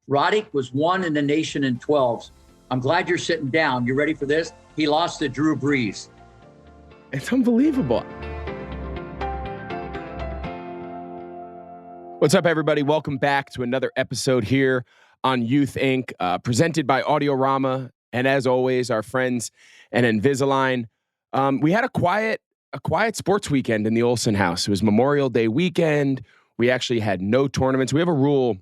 Roddick was 1 in the nation in 12s. I'm glad you're sitting down. You ready for this? He lost to Drew Brees. It's unbelievable. What's up, everybody? Welcome back to another episode here on Youth Inc., presented by Audiorama, and as always, our friends at Invisalign. We had a quiet sports weekend in the Olsen house. It was Memorial Day weekend. We actually had no tournaments. We have a rule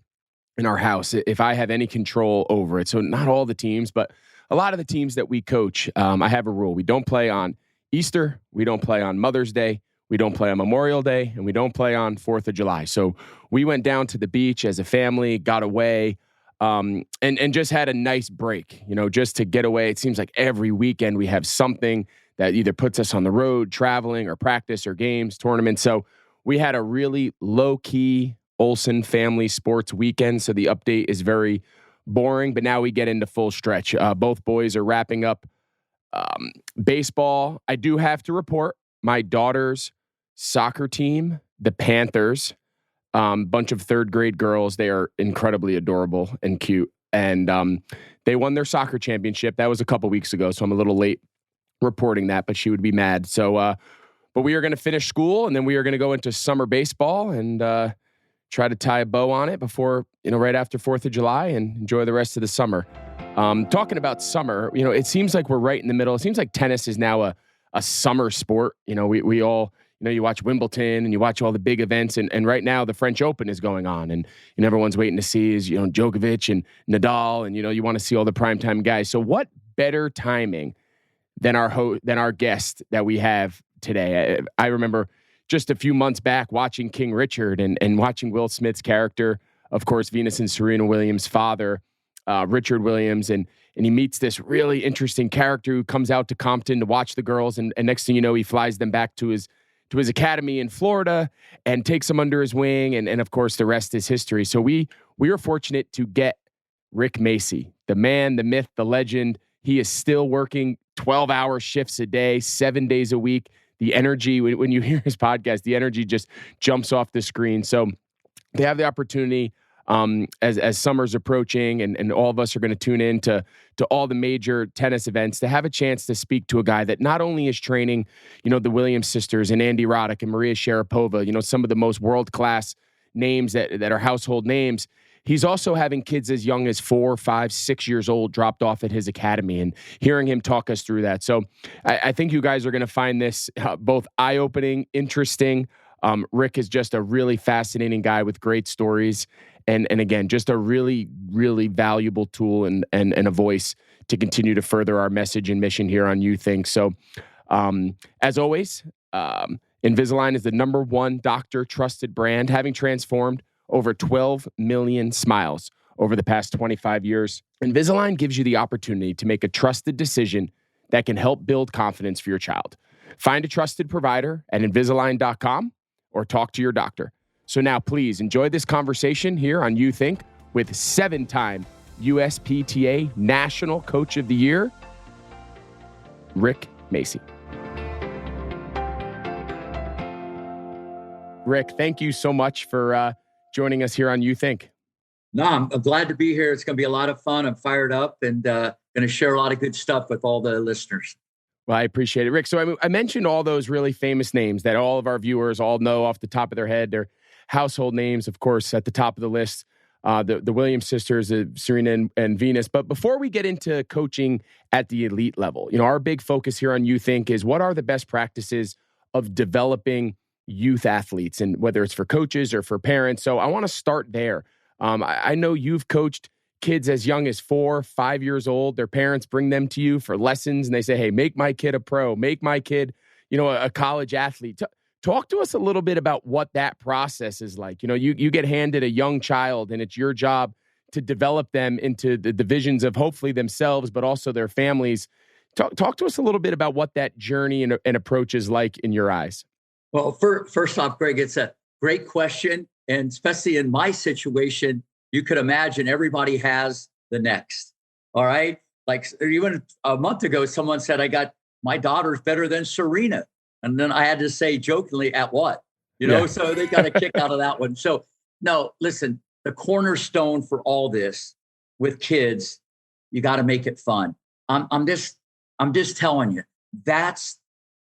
in our house if I have any control over it. So not all the teams, but a lot of the teams that we coach, I have a rule. We don't play on Easter. We don't play on Mother's Day. We don't play on Memorial Day, and we don't play on 4th of July. So we went down to the beach as a family, got away, and just had a nice break, just to get away. It seems like every weekend we have something that either puts us on the road, traveling or practice or games, tournaments. So we had a really low-key Olsen family sports weekend. So the update is very boring, but now we get into full stretch. Both boys are wrapping up baseball. I do have to report my daughter's soccer team, the Panthers, bunch of third grade girls. They are incredibly adorable and cute. And they won their soccer championship. That was a couple weeks ago, so I'm a little late reporting that, but she would be mad. So, but we are going to finish school, and then we are going to go into summer baseball and try to tie a bow on it before, right after 4th of July and enjoy the rest of the summer. Talking about summer, it seems like we're right in the middle. It seems like tennis is now a summer sport. We all, you watch Wimbledon and you watch all the big events, and right now the French Open is going on, and everyone's waiting to see is, Djokovic and Nadal, and, you want to see all the primetime guys. So what better timing than our guest that we have today? I remember just a few months back watching King Richard and watching Will Smith's character, of course, Venus and Serena Williams' father, Richard Williams, and he meets this really interesting character who comes out to Compton to watch the girls, and next thing you know, he flies them back to his academy in Florida and takes them under his wing, and of course, the rest is history. So we were fortunate to get Rick Macci, the man, the myth, the legend. He is still working 12-hour shifts a day, 7 days a week. The energy, when you hear his podcast, the energy just jumps off the screen. So they have the opportunity as summer's approaching, and all of us are going to tune in to all the major tennis events, to have a chance to speak to a guy that not only is training, the Williams sisters and Andy Roddick and Maria Sharapova, some of the most world-class names that are household names. He's also having kids as young as 4, 5, 6 years old dropped off at his academy, and hearing him talk us through that. So I think you guys are going to find this both eye-opening, interesting. Rick is just a really fascinating guy with great stories. And again, just a really, really valuable tool and a voice to continue to further our message and mission here on You Think. So as always, Invisalign is the #1 doctor trusted brand, having transformed over 12 million smiles over the past 25 years. Invisalign gives you the opportunity to make a trusted decision that can help build confidence for your child. Find a trusted provider at Invisalign.com or talk to your doctor. So now please enjoy this conversation here on You Think with 7-time USPTA National Coach of the Year, Rick Macci. Rick, thank you so much for joining us here on You Think. No, I'm glad to be here. It's going to be a lot of fun. I'm fired up and going to share a lot of good stuff with all the listeners. Well, I appreciate it, Rick. So I mentioned all those really famous names that all of our viewers all know off the top of their head. They're household names, of course, at the top of the list. The Williams sisters, Serena and Venus. But before we get into coaching at the elite level, our big focus here on You Think is what are the best practices of developing youth athletes, and whether it's for coaches or for parents. So I want to start there. I know you've coached kids as young as 4, 5 years old. Their parents bring them to you for lessons, and they say, hey, make my kid a pro, make my kid, a college athlete. Talk to us a little bit about what that process is like. You get handed a young child, and it's your job to develop them into the divisions of hopefully themselves, but also their families. Talk to us a little bit about what that journey and approach is like in your eyes. Well, first off, Greg, it's a great question. And especially in my situation, you could imagine everybody has the next. All right. Like even a month ago, someone said, my daughter's better than Serena. And then I had to say jokingly, at what? So they got a kick out of that one. So no, listen, the cornerstone for all this with kids, you got to make it fun. I'm just telling you, that's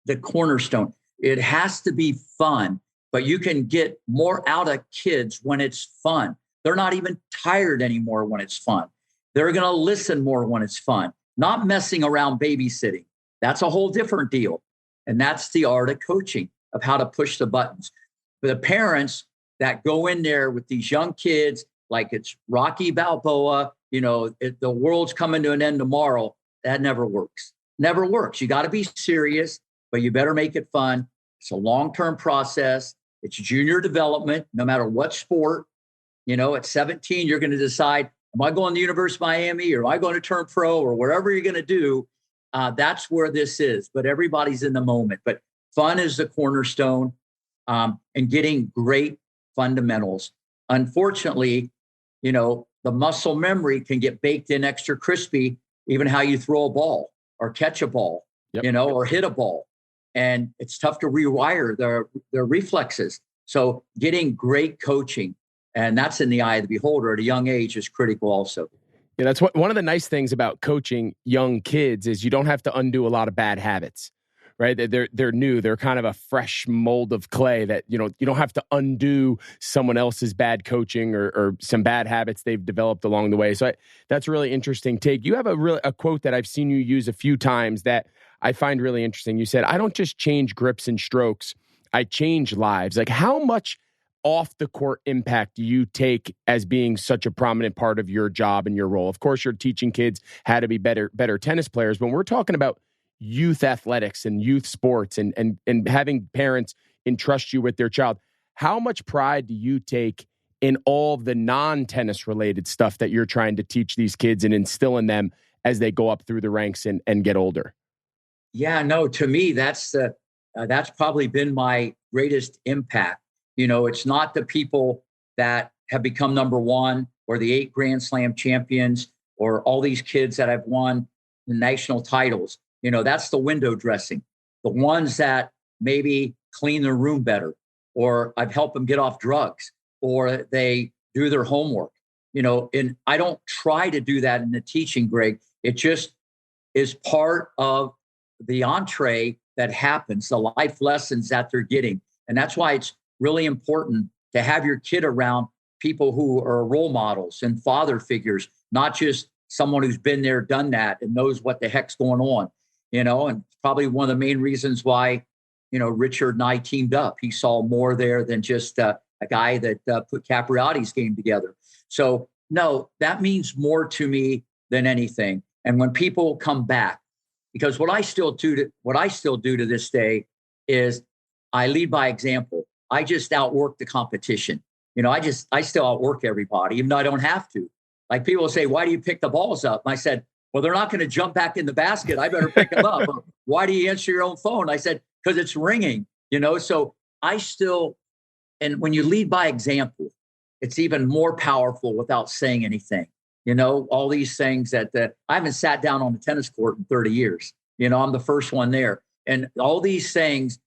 the cornerstone. It has to be fun, but you can get more out of kids when it's fun. They're not even tired anymore when it's fun. They're going to listen more when it's fun, not messing around babysitting. That's a whole different deal. And that's the art of coaching, of how to push the buttons. For the parents that go in there with these young kids, like it's Rocky Balboa, the world's coming to an end tomorrow, that never works. Never works. You got to be serious, but you better make it fun. It's a long-term process. It's junior development, no matter what sport. At 17, you're going to decide, am I going to the University of Miami, or am I going to turn pro, or whatever you're going to do? That's where this is. But everybody's in the moment. But fun is the cornerstone, and getting great fundamentals. Unfortunately, the muscle memory can get baked in extra crispy, even how you throw a ball or catch a ball, or hit a ball. And it's tough to rewire their reflexes. So getting great coaching, and that's in the eye of the beholder at a young age, is critical also. Yeah, that's one of the nice things about coaching young kids is you don't have to undo a lot of bad habits, right? They're new. They're kind of a fresh mold of clay that, you don't have to undo someone else's bad coaching or some bad habits they've developed along the way. So that's a really interesting take. You have a quote that I've seen you use a few times that I find really interesting. You said, "I don't just change grips and strokes, I change lives." Like, how much off the court impact do you take as being such a prominent part of your job and your role? Of course, you're teaching kids how to be better tennis players, but when we're talking about youth athletics and youth sports and having parents entrust you with their child, how much pride do you take in all the non-tennis related stuff that you're trying to teach these kids and instill in them as they go up through the ranks and get older? Yeah, no, to me, that's probably been my greatest impact. It's not the people that have become number one, or the 8 Grand Slam champions, or all these kids that have won the national titles. That's the window dressing. The ones that maybe clean their room better, or I've helped them get off drugs, or they do their homework. And I don't try to do that in the teaching, Greg. It just is part of the entree that happens, the life lessons that they're getting. And that's why it's really important to have your kid around people who are role models and father figures, not just someone who's been there, done that, and knows what the heck's going on, and probably one of the main reasons why, Richard and I teamed up. He saw more there than just a guy that put Capriati's game together. So no, that means more to me than anything. And when people come back, because what I still do to this day is I lead by example. I just outwork the competition. I still outwork everybody, even though I don't have to. Like, people say, "Why do you pick the balls up?" And I said, "Well, they're not going to jump back in the basket. I better pick them up." Or, "Why do you answer your own phone?" I said, "Because it's ringing." So I still, and when you lead by example, it's even more powerful without saying anything. All these things that I haven't sat down on the tennis court in 30 years. I'm the first one there. And all these things,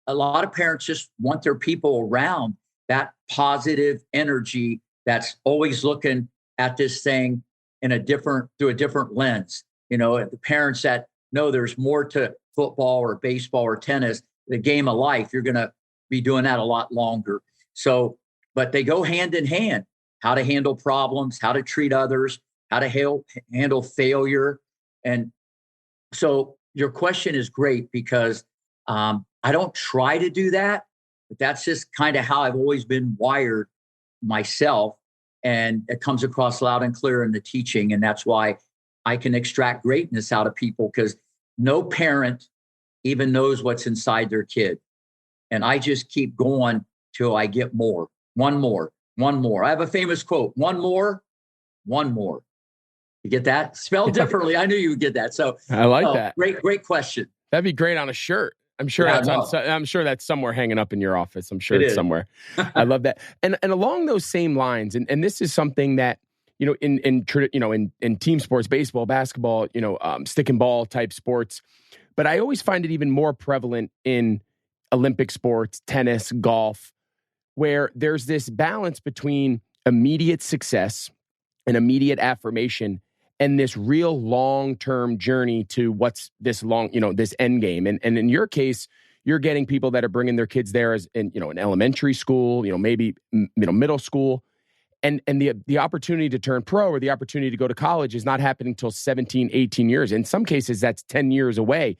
a lot of parents just want their people around that positive energy that's always looking at this thing through a different lens. The parents that know there's more to football or baseball or tennis, the game of life, you're going to be doing that a lot longer. So, but they go hand in hand. How to handle problems, how to treat others, how to handle failure. And so your question is great, because I don't try to do that, but that's just kind of how I've always been wired myself. And it comes across loud and clear in the teaching. And that's why I can extract greatness out of people, because no parent even knows what's inside their kid. And I just keep going till I get more, one more. I have a famous quote: one more. You get that? Spelled differently. I knew you would get that. So I like that. Great question. That'd be great on a shirt. I'm sure I'm sure that's somewhere hanging up in your office. I'm sure it's somewhere. I love that. And along those same lines, and this is something that, in team sports, baseball, basketball, stick and ball type sports, but I always find it even more prevalent in Olympic sports, tennis, golf, where there's this balance between immediate success and immediate affirmation and this real long-term journey to what's this this end game. And in your case, you're getting people that are bringing their kids there as in elementary school, maybe middle school. And the opportunity to turn pro or the opportunity to go to college is not happening until 17, 18 years. In some cases, that's 10 years away.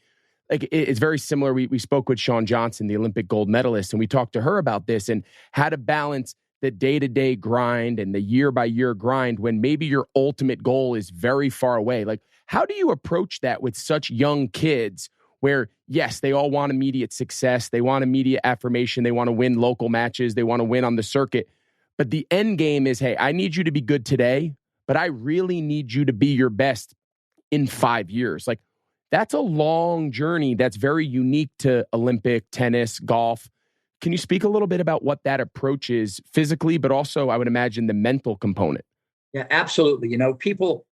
Like it's very similar. We spoke with Shawn Johnson, the Olympic gold medalist, and we talked to her about this and how to balance the day-to-day grind and the year-by-year grind when maybe your ultimate goal is very far away. Like, how do you approach that with such young kids where, yes, they all want immediate success, they want immediate affirmation, they want to win local matches, they want to win on the circuit, but the end game is, hey, I need you to be good today, but I really need you to be your best in 5 years. Like, that's a long journey that's very unique to Olympic, tennis, golf. Can you speak a little bit about what that approach is physically, but also I would imagine the mental component? Yeah, absolutely. People,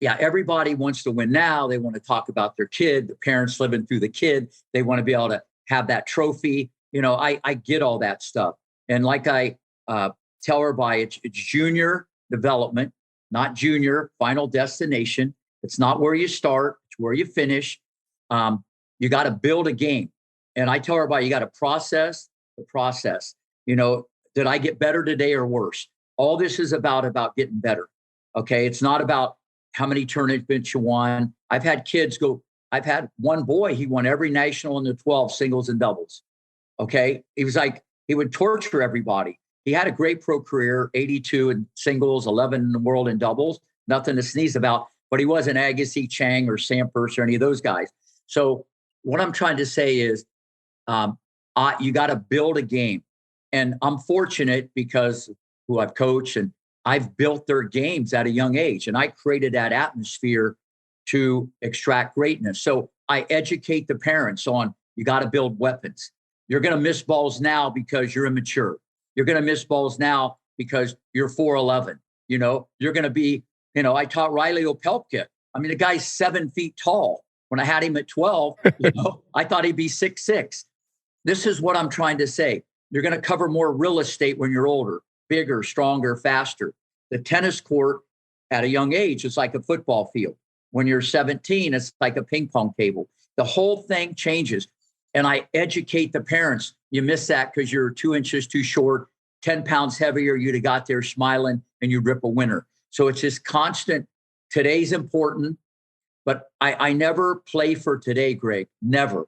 everybody wants to win now. They want to talk about their kid, the parents living through the kid. They want to be able to have that trophy. I get all that stuff. And like I tell everybody, it's junior development, not junior final destination. It's not where you start, it's where you finish. You got to build a game. And I tell everybody, you got to process the process. Did I get better today or worse? All this is about getting better. Okay. It's not about how many tournaments you won. I've had one boy, he won every national in the 12 singles and doubles. Okay. He would torture everybody. He had a great pro career, 82 in singles, 11 in the world in doubles, nothing to sneeze about, but he wasn't Agassi, Chang, or Sampras or any of those guys. So what I'm trying to say is, you got to build a game. And I'm fortunate because who I've coached and I've built their games at a young age. And I created that atmosphere to extract greatness. So I educate the parents on, you got to build weapons. You're going to miss balls now because you're immature. You're going to miss balls now because you're 4'11". You're going to be, I taught Riley Opelka. I mean, the guy's 7 feet tall. When I had him at 12, I thought he'd be 6'6". This is what I'm trying to say. You're going to cover more real estate when you're older, bigger, stronger, faster. The tennis court at a young age is like a football field. When you're 17, it's like a ping pong table. The whole thing changes. And I educate the parents. You miss that because you're 2 inches too short, 10 pounds heavier. You'd have got there smiling and you'd rip a winner. So it's just constant. Today's important, but I never play for today, Greg. Never,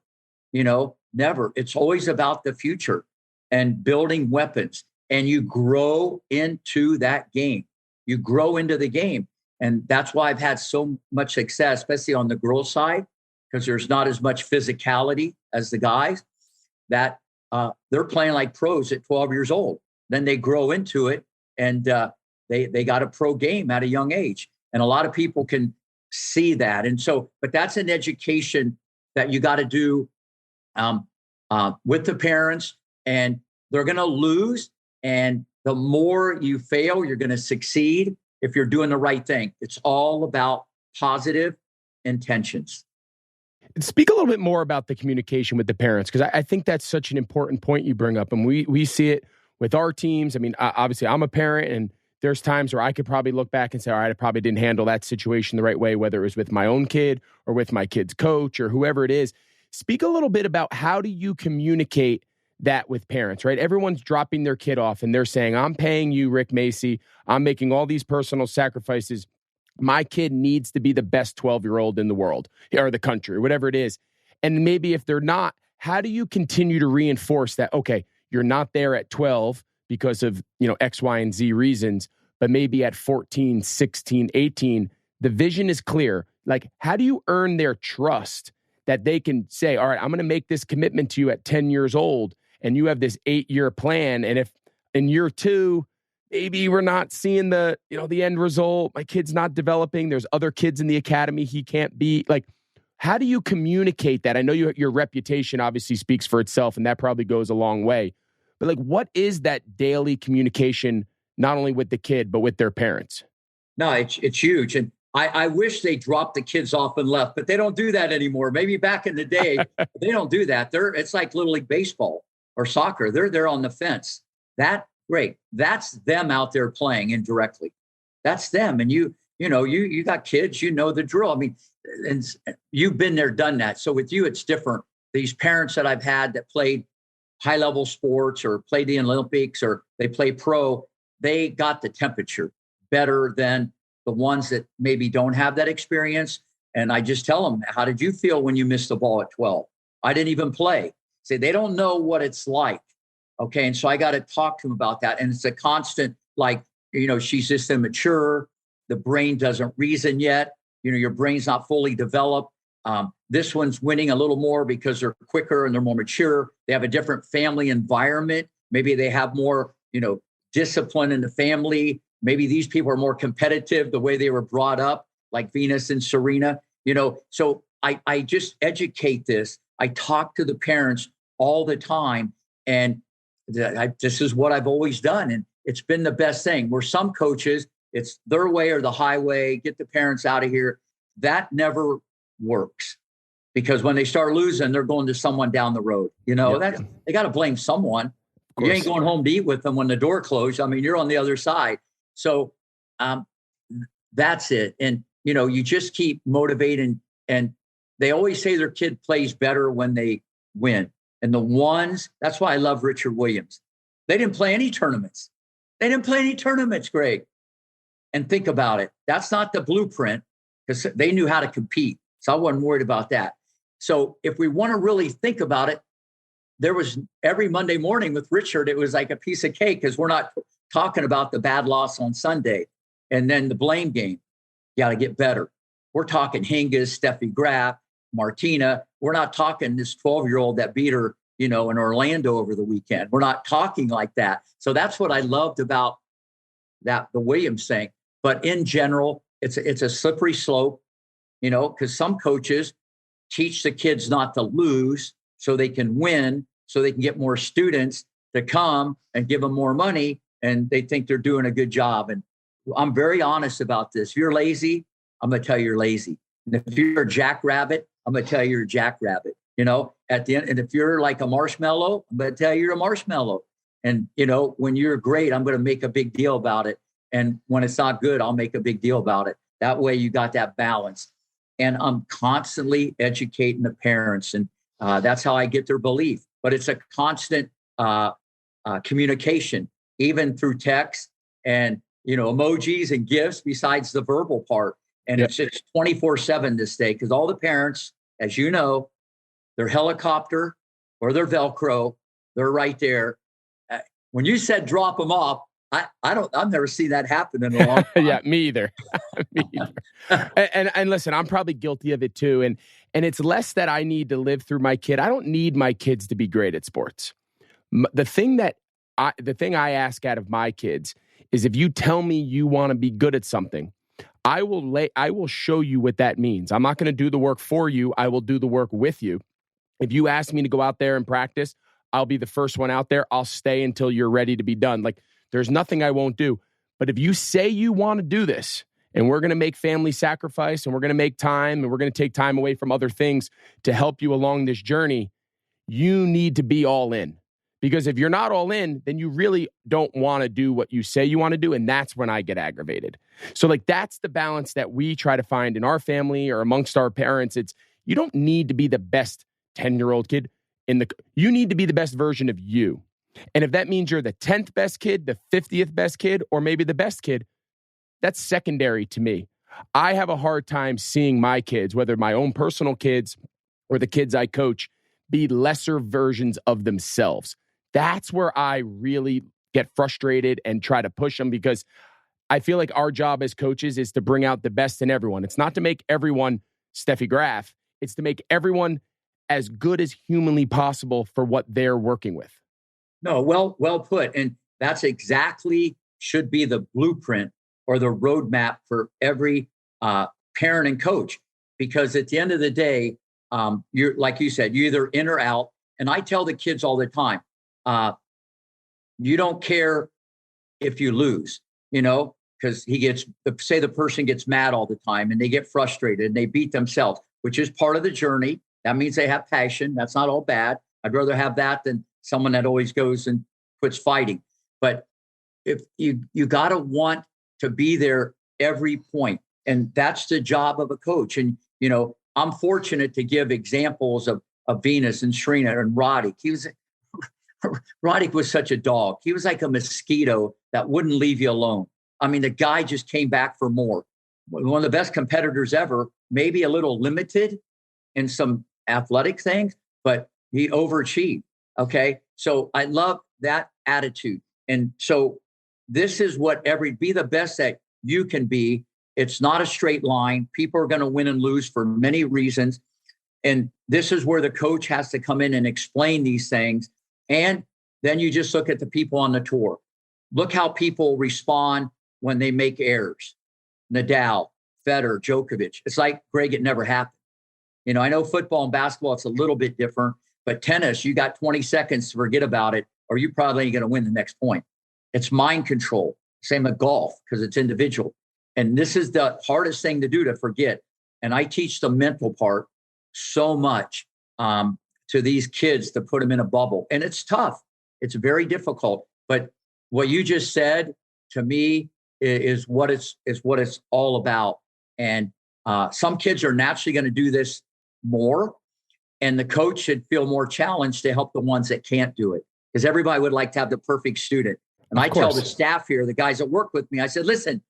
never. It's always about the future and building weapons. And you grow into that game. You grow into the game. And that's why I've had so much success, especially on the girls' side, because there's not as much physicality as the guys, that they're playing like pros at 12 years old. Then they grow into it and they got a pro game at a young age. And a lot of people can see that. And so, but that's an education that you got to do with the parents, and they're going to lose. And the more you fail, you're going to succeed if you're doing the right thing. It's all about positive intentions. Speak a little bit more about the communication with the parents, because I think that's such an important point you bring up. And we see it with our teams. I mean, obviously, I'm a parent, and there's times where I could probably look back and say, all right, I probably didn't handle that situation the right way, whether it was with my own kid or with my kid's coach or whoever it is. Speak a little bit about how do you communicate that with parents, right? Everyone's dropping their kid off and they're saying, I'm paying you, Rick Macci. I'm making all these personal sacrifices. My kid needs to be the best 12-year-old in the world or the country, or whatever it is. And maybe if they're not, how do you continue to reinforce that, okay, you're not there at 12 because of, X, Y, and Z reasons, but maybe at 14, 16, 18, the vision is clear. Like, how do you earn their trust that they can say, all right, I'm going to make this commitment to you at 10 years old, and you have this 8-year plan. And if in year 2, maybe we're not seeing the end result, my kid's not developing, there's other kids in the academy he can't beat. Like, how do you communicate that? I know your reputation obviously speaks for itself, and that probably goes a long way. But like, what is that daily communication, not only with the kid, but with their parents? No, it's huge. And I wish they dropped the kids off and left, but they don't do that anymore. Maybe back in the day, they don't do that. It's like Little League baseball or soccer. They're on the fence. That Great. That's them out there playing indirectly. That's them. And you got kids, you know the drill. I mean, and you've been there, done that. So with you, it's different. These parents that I've had that played high level sports or played the Olympics or they play pro, they got the temperature better than the ones that maybe don't have that experience. And I just tell them, how did you feel when you missed the ball at 12? I didn't even play. Say, they don't know what it's like. Okay. And so I got to talk to them about that. And it's a constant, like, she's just immature. The brain doesn't reason yet. Your brain's not fully developed. This one's winning a little more because they're quicker and they're more mature. They have a different family environment. Maybe they have more, discipline in the family. Maybe these people are more competitive the way they were brought up, like Venus and Serena, So I just educate this. I talk to the parents all the time. And this is what I've always done. And it's been the best thing. Where some coaches, it's their way or the highway, get the parents out of here. That never works, because when they start losing, they're going to someone down the road. They got to blame someone. You ain't going home to eat with them when the door closed. I mean, you're on the other side. So that's it. And, you just keep motivating. And they always say their kid plays better when they win. And the ones, that's why I love Richard Williams. They didn't play any tournaments. Greg. And think about it. That's not the blueprint, because they knew how to compete. So I wasn't worried about that. So if we want to really think about it, there was every Monday morning with Richard, it was like a piece of cake, because we're not talking about the bad loss on Sunday and then the blame game. You got to get better. We're talking Hingis, Steffi Graf, Martina. We're not talking this 12-year-old that beat her, in Orlando over the weekend. We're not talking like that. So that's what I loved about the Williams thing. But in general, it's a slippery slope, because some coaches teach the kids not to lose so they can win, so they can get more students to come and give them more money, and they think they're doing a good job. And I'm very honest about this. If you're lazy, I'm going to tell you you're lazy. And if you're a jackrabbit, I'm going to tell you you're a jackrabbit, at the end. And if you're like a marshmallow, I'm going to tell you you're a marshmallow. And, when you're great, I'm going to make a big deal about it. And when it's not good, I'll make a big deal about it. That way you got that balance. And I'm constantly educating the parents. And that's how I get their belief. But it's a constant communication, even through text and, emojis and gifts besides the verbal part. And It's 24/7 this day, because all the parents, as you know, their helicopter or their Velcro, they're right there. When you said drop them off, I've never seen that happen in a long time. Yeah, me either. Me either. And listen, I'm probably guilty of it too. And it's less that I need to live through my kid. I don't need my kids to be great at sports. The thing I ask out of my kids is, if you tell me you want to be good at something, I will show you what that means. I'm not going to do the work for you. I will do the work with you. If you ask me to go out there and practice, I'll be the first one out there. I'll stay until you're ready to be done. Like, there's nothing I won't do. But if you say you want to do this, and we're going to make family sacrifice, and we're going to make time, and we're going to take time away from other things to help you along this journey, you need to be all in. Because if you're not all in, then you really don't want to do what you say you want to do. And that's when I get aggravated. So that's the balance that we try to find in our family or amongst our parents. It's, you don't need to be the best 10-year-old kid you need to be the best version of you. And if that means you're the 10th best kid, the 50th best kid, or maybe the best kid, that's secondary to me. I have a hard time seeing my kids, whether my own personal kids or the kids I coach, be lesser versions of themselves. That's where I really get frustrated and try to push them, because I feel like our job as coaches is to bring out the best in everyone. It's not to make everyone Steffi Graf. It's to make everyone as good as humanly possible for what they're working with. No, well put. And that's exactly should be the blueprint or the roadmap for every parent and coach. Because at the end of the day, you're, like you said, you're either in or out. And I tell the kids all the time, you don't care if you lose, because say the person gets mad all the time and they get frustrated and they beat themselves, which is part of the journey. That means they have passion. That's not all bad. I'd rather have that than someone that always goes and quits fighting. But if you got to want to be there every point. And that's the job of a coach. And, I'm fortunate to give examples of Venus and Serena and Roddick. Roddick was such a dog. He was like a mosquito that wouldn't leave you alone. I mean, the guy just came back for more. One of the best competitors ever, maybe a little limited in some athletic things, but he overachieved. Okay. So I love that attitude. And so this is what be the best that you can be. It's not a straight line. People are going to win and lose for many reasons. And this is where the coach has to come in and explain these things. And then you just look at the people on the tour. Look how people respond when they make errors. Nadal, Federer, Djokovic. It's like, Greg, it never happened. I know football and basketball, it's a little bit different, but tennis, you got 20 seconds to forget about it, or you probably ain't going to win the next point. It's mind control. Same with golf, because it's individual. And this is the hardest thing to do, to forget. And I teach the mental part so much to these kids, to put them in a bubble. And it's tough. It's very difficult. But what you just said to me is what it's all about. And some kids are naturally going to do this more. And the coach should feel more challenged to help the ones that can't do it. Because everybody would like to have the perfect student. And I tell the staff here, the guys that work with me, I said, listen,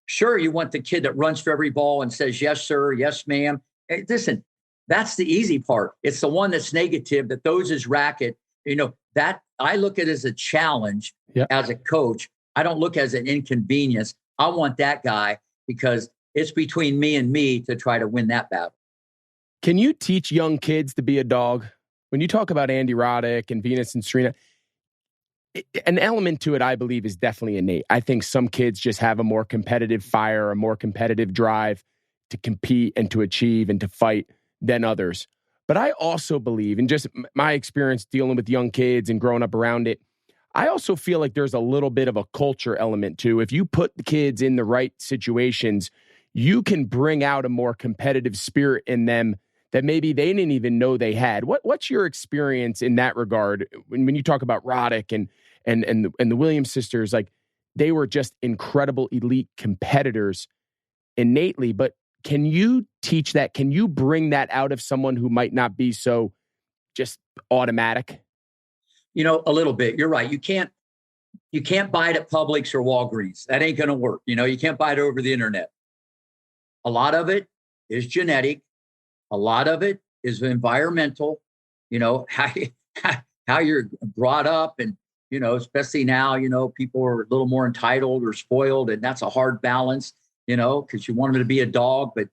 sure, you want the kid that runs for every ball and says, yes, sir, yes, ma'am. Hey, listen, that's the easy part. It's the one that's negative, that throws his racket. That I look at as a challenge as a coach. I don't look as an inconvenience. I want that guy, because it's between me and me to try to win that battle. Can you teach young kids to be a dog? When you talk about Andy Roddick and Venus and Serena, an element to it, I believe, is definitely innate. I think some kids just have a more competitive fire, a more competitive drive to compete and to achieve and to fight than others. But I also believe, in just my experience dealing with young kids and growing up around it, I also feel like there's a little bit of a culture element too. If you put the kids in the right situations, you can bring out a more competitive spirit in them that maybe they didn't even know they had. What's your experience in that regard? When you talk about Roddick and the Williams sisters, like, they were just incredible elite competitors innately, but can you teach that? Can you bring that out of someone who might not be so just automatic? A little bit. You're right. You can't buy it at Publix or Walgreens. That ain't going to work. You can't buy it over the internet. A lot of it is genetic. A lot of it is environmental, how you're brought up. And, especially now, people are a little more entitled or spoiled, and that's a hard balance, because you want them to be a dog, but,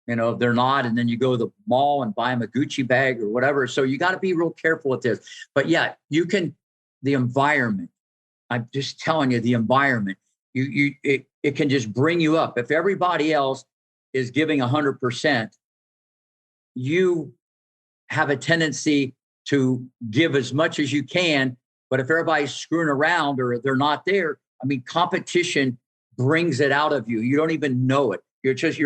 they're not. And then you go to the mall and buy them a Gucci bag or whatever. So you got to be real careful with this. But yeah, the environment, I'm just telling you, the environment, it can just bring you up. If everybody else is giving 100%, you have a tendency to give as much as you can. But if everybody's screwing around or they're not there, competition brings it out of you. You don't even know it. You're just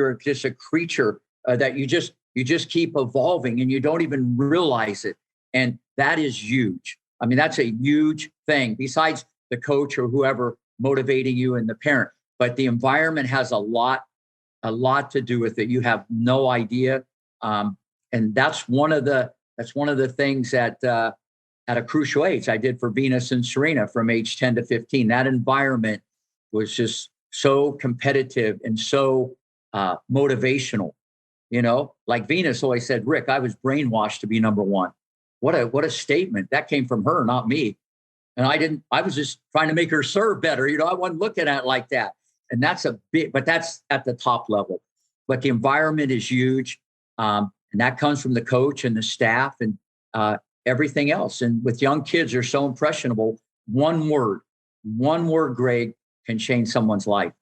a creature that you just keep evolving, and you don't even realize it. And that is huge. That's a huge thing, besides the coach or whoever motivating you and the parent. But the environment has a lot to do with it. You have no idea. And that's one of the things that at a crucial age I did for Venus and Serena from age 10 to 15. That environment was just so competitive and so motivational. Like Venus always said, Rick, I was brainwashed to be number one. What a statement. That came from her, not me. And I was just trying to make her serve better. I wasn't looking at it like that. And that's but that's at the top level. But the environment is huge. And that comes from the coach and the staff and everything else. And with young kids, they're so impressionable. One word, Greg, can change someone's life.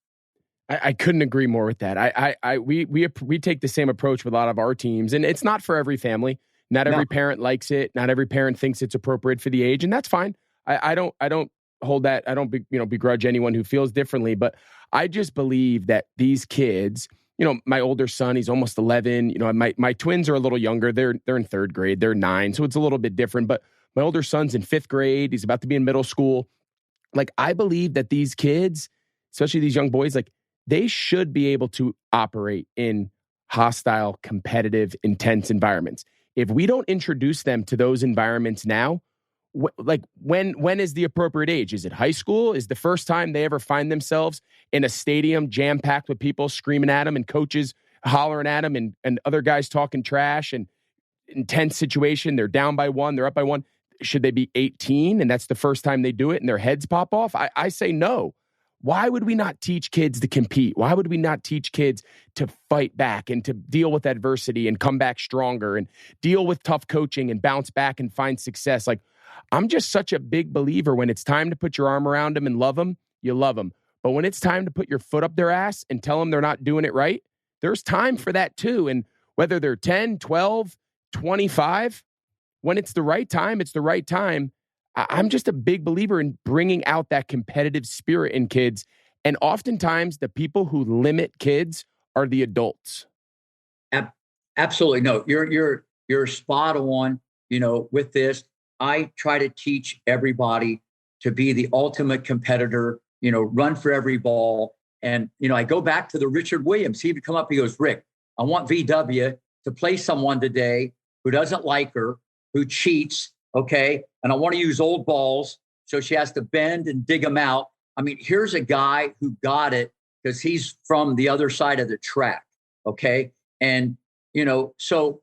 I couldn't agree more with that. We take the same approach with a lot of our teams, and it's not for every family. Not every parent likes it. Not every parent thinks it's appropriate for the age, and that's fine. I don't hold that. I don't begrudge anyone who feels differently, but I just believe that these kids, my older son, he's almost 11. My twins are a little younger. They're in third grade. They're 9, so it's a little bit different. But my older son's in 5th grade. He's about to be in middle school. Like, I believe that these kids, especially these young boys, like, they should be able to operate in hostile, competitive, intense environments. If we don't introduce them to those environments now, when is the appropriate age? Is it high school? Is the first time they ever find themselves in a stadium jam-packed with people screaming at them and coaches hollering at them and other guys talking trash and intense situation? They're down by one, they're up by one. Should they be 18 and that's the first time they do it and their heads pop off? I say no. Why would we not teach kids to compete? Why would we not teach kids to fight back and to deal with adversity and come back stronger and deal with tough coaching and bounce back and find success? Like, I'm just such a big believer when it's time to put your arm around them and love them, you love them. But when it's time to put your foot up their ass and tell them they're not doing it right, there's time for that too. And whether they're 10, 12, 25, when it's the right time, it's the right time. I'm just a big believer in bringing out that competitive spirit in kids. And oftentimes the people who limit kids are the adults. Absolutely. No, you're spot on, with this. I try to teach everybody to be the ultimate competitor, run for every ball. And, I go back to the Richard Williams. He would come up, he goes, Rick, I want VW to play someone today who doesn't like her, who cheats, okay? And I want to use old balls, so she has to bend and dig them out. I mean, here's a guy who got it because he's from the other side of the track, okay? And, so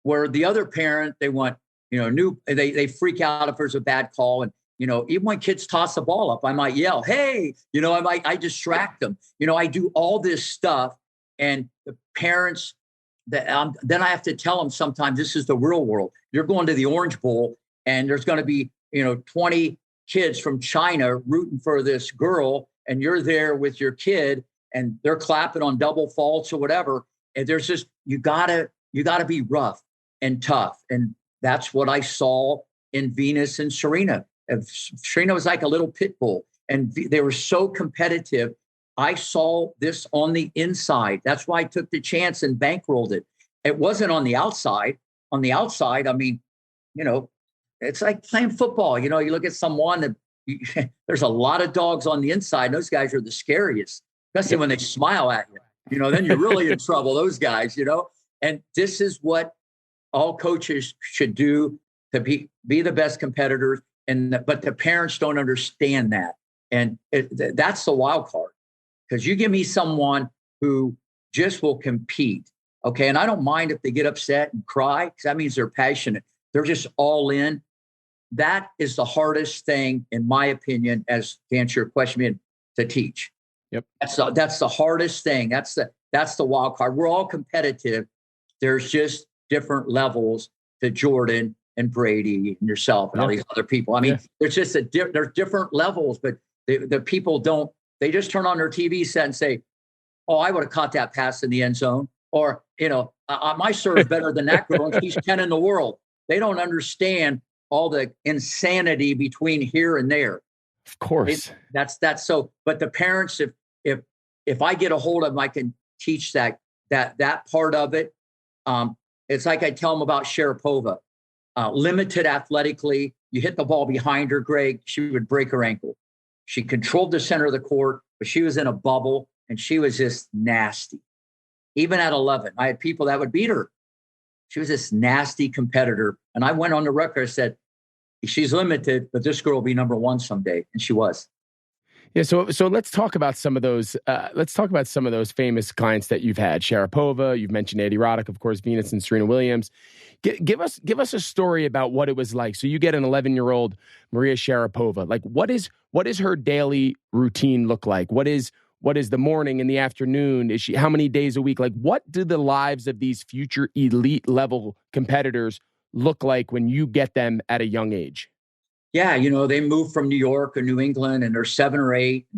where the other parent, they want, they freak out if there's a bad call. And, even when kids toss the ball up, I might yell, hey, I distract them. I do all this stuff. And the parents, then I have to tell them sometimes this is the real world. You're going to the Orange Bowl and there's going to be, 20 kids from China rooting for this girl. And you're there with your kid and they're clapping on double faults or whatever. And there's just, you gotta be rough and tough. And that's what I saw in Venus and Serena. Serena was like a little pit bull and they were so competitive. I saw this on the inside. That's why I took the chance and bankrolled it. It wasn't on the outside. On the outside, I mean, it's like playing football. You look at someone that there's a lot of dogs on the inside. Those guys are the scariest, especially when they smile at you. Then you're really in trouble, those guys, And this is what all coaches should do to be the best competitors. But the parents don't understand that. And that's the wild card. Because you give me someone who just will compete, okay? And I don't mind if they get upset and cry, because that means they're passionate. They're just all in. That is the hardest thing, in my opinion, as to answer your question, to teach. Yep. That's the hardest thing. That's the wild card. We're all competitive. There's just different levels to Jordan and Brady and yourself and all these other people. I mean, there's just there's different levels, but the people don't. They just turn on their TV set and say, oh, I would have caught that pass in the end zone. Or, my serve better than that girl and she's 10 in the world. They don't understand all the insanity between here and there. Of course. That's so, but the parents, if I get a hold of them, I can teach that part of it. It's like I tell them about Sharapova, limited athletically. You hit the ball behind her, Greg, she would break her ankle. She controlled the center of the court, but she was in a bubble and she was just nasty. Even at 11, I had people that would beat her. She was this nasty competitor. And I went on the record, I said, she's limited, but this girl will be number one someday. And she was. Yeah. So let's talk about some of those. Famous clients that you've had. Sharapova, you've mentioned Andy Roddick, of course, Venus and Serena Williams. Give us a story about what it was like. So you get an 11-year-old Maria Sharapova. Like, what is her daily routine look like? What is the morning and the afternoon? Is she, how many days a week? Like, what do the lives of these future elite level competitors look like when you get them at a young age? Yeah, they move from New York or New England and they're 7 or 8.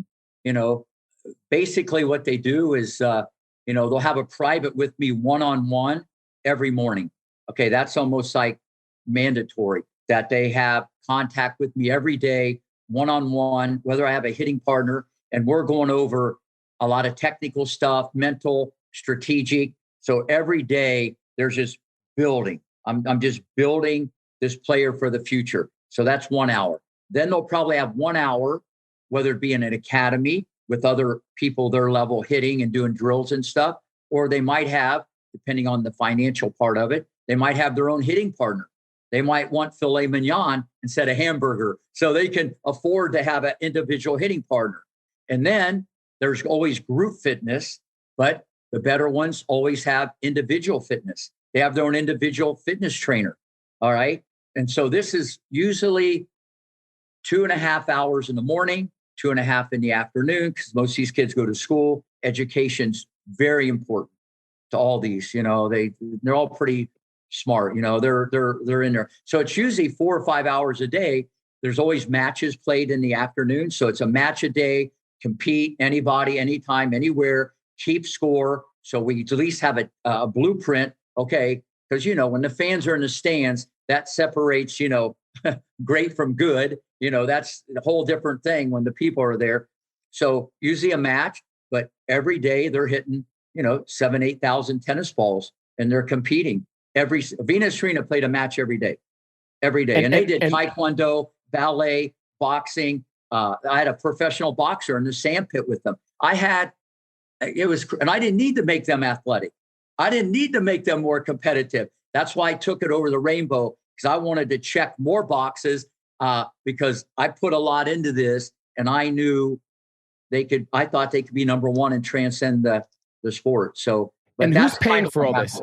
Basically what they do is, they'll have a private with me one-on-one every morning. Okay, that's almost like mandatory that they have contact with me every day, one-on-one, whether I have a hitting partner, and we're going over a lot of technical stuff, mental, strategic. So every day there's just building. I'm just building this player for the future. So that's 1 hour. Then they'll probably have 1 hour, whether it be in an academy with other people their level hitting and doing drills and stuff, or they might have, depending on the financial part of it, they might have their own hitting partner. They might want filet mignon instead of hamburger, so they can afford to have an individual hitting partner. And then there's always group fitness, but the better ones always have individual fitness. They have their own individual fitness trainer. All right. And so this is usually 2.5 hours in the morning, 2.5 in the afternoon, because most of these kids go to school. Education's very important to all these. They're all pretty smart. They're in there. So it's usually 4 or 5 hours a day. There's always matches played in the afternoon. So it's a match a day, compete anybody, anytime, anywhere, keep score. So we at least have a blueprint. Okay. Because, when the fans are in the stands, that separates, great from good. That's a whole different thing when the people are there. So usually a match, but every day they're hitting, 7,000, 8,000 tennis balls and they're competing. Venus Serena played a match every day. And they did taekwondo, ballet, boxing. I had a professional boxer in the sand pit with them. And I didn't need to make them athletic. I didn't need to make them more competitive. That's why I took it over the rainbow, because I wanted to check more boxes, because I put a lot into this and I knew I thought they could be number one and transcend the sport. So, and who's paying for all this?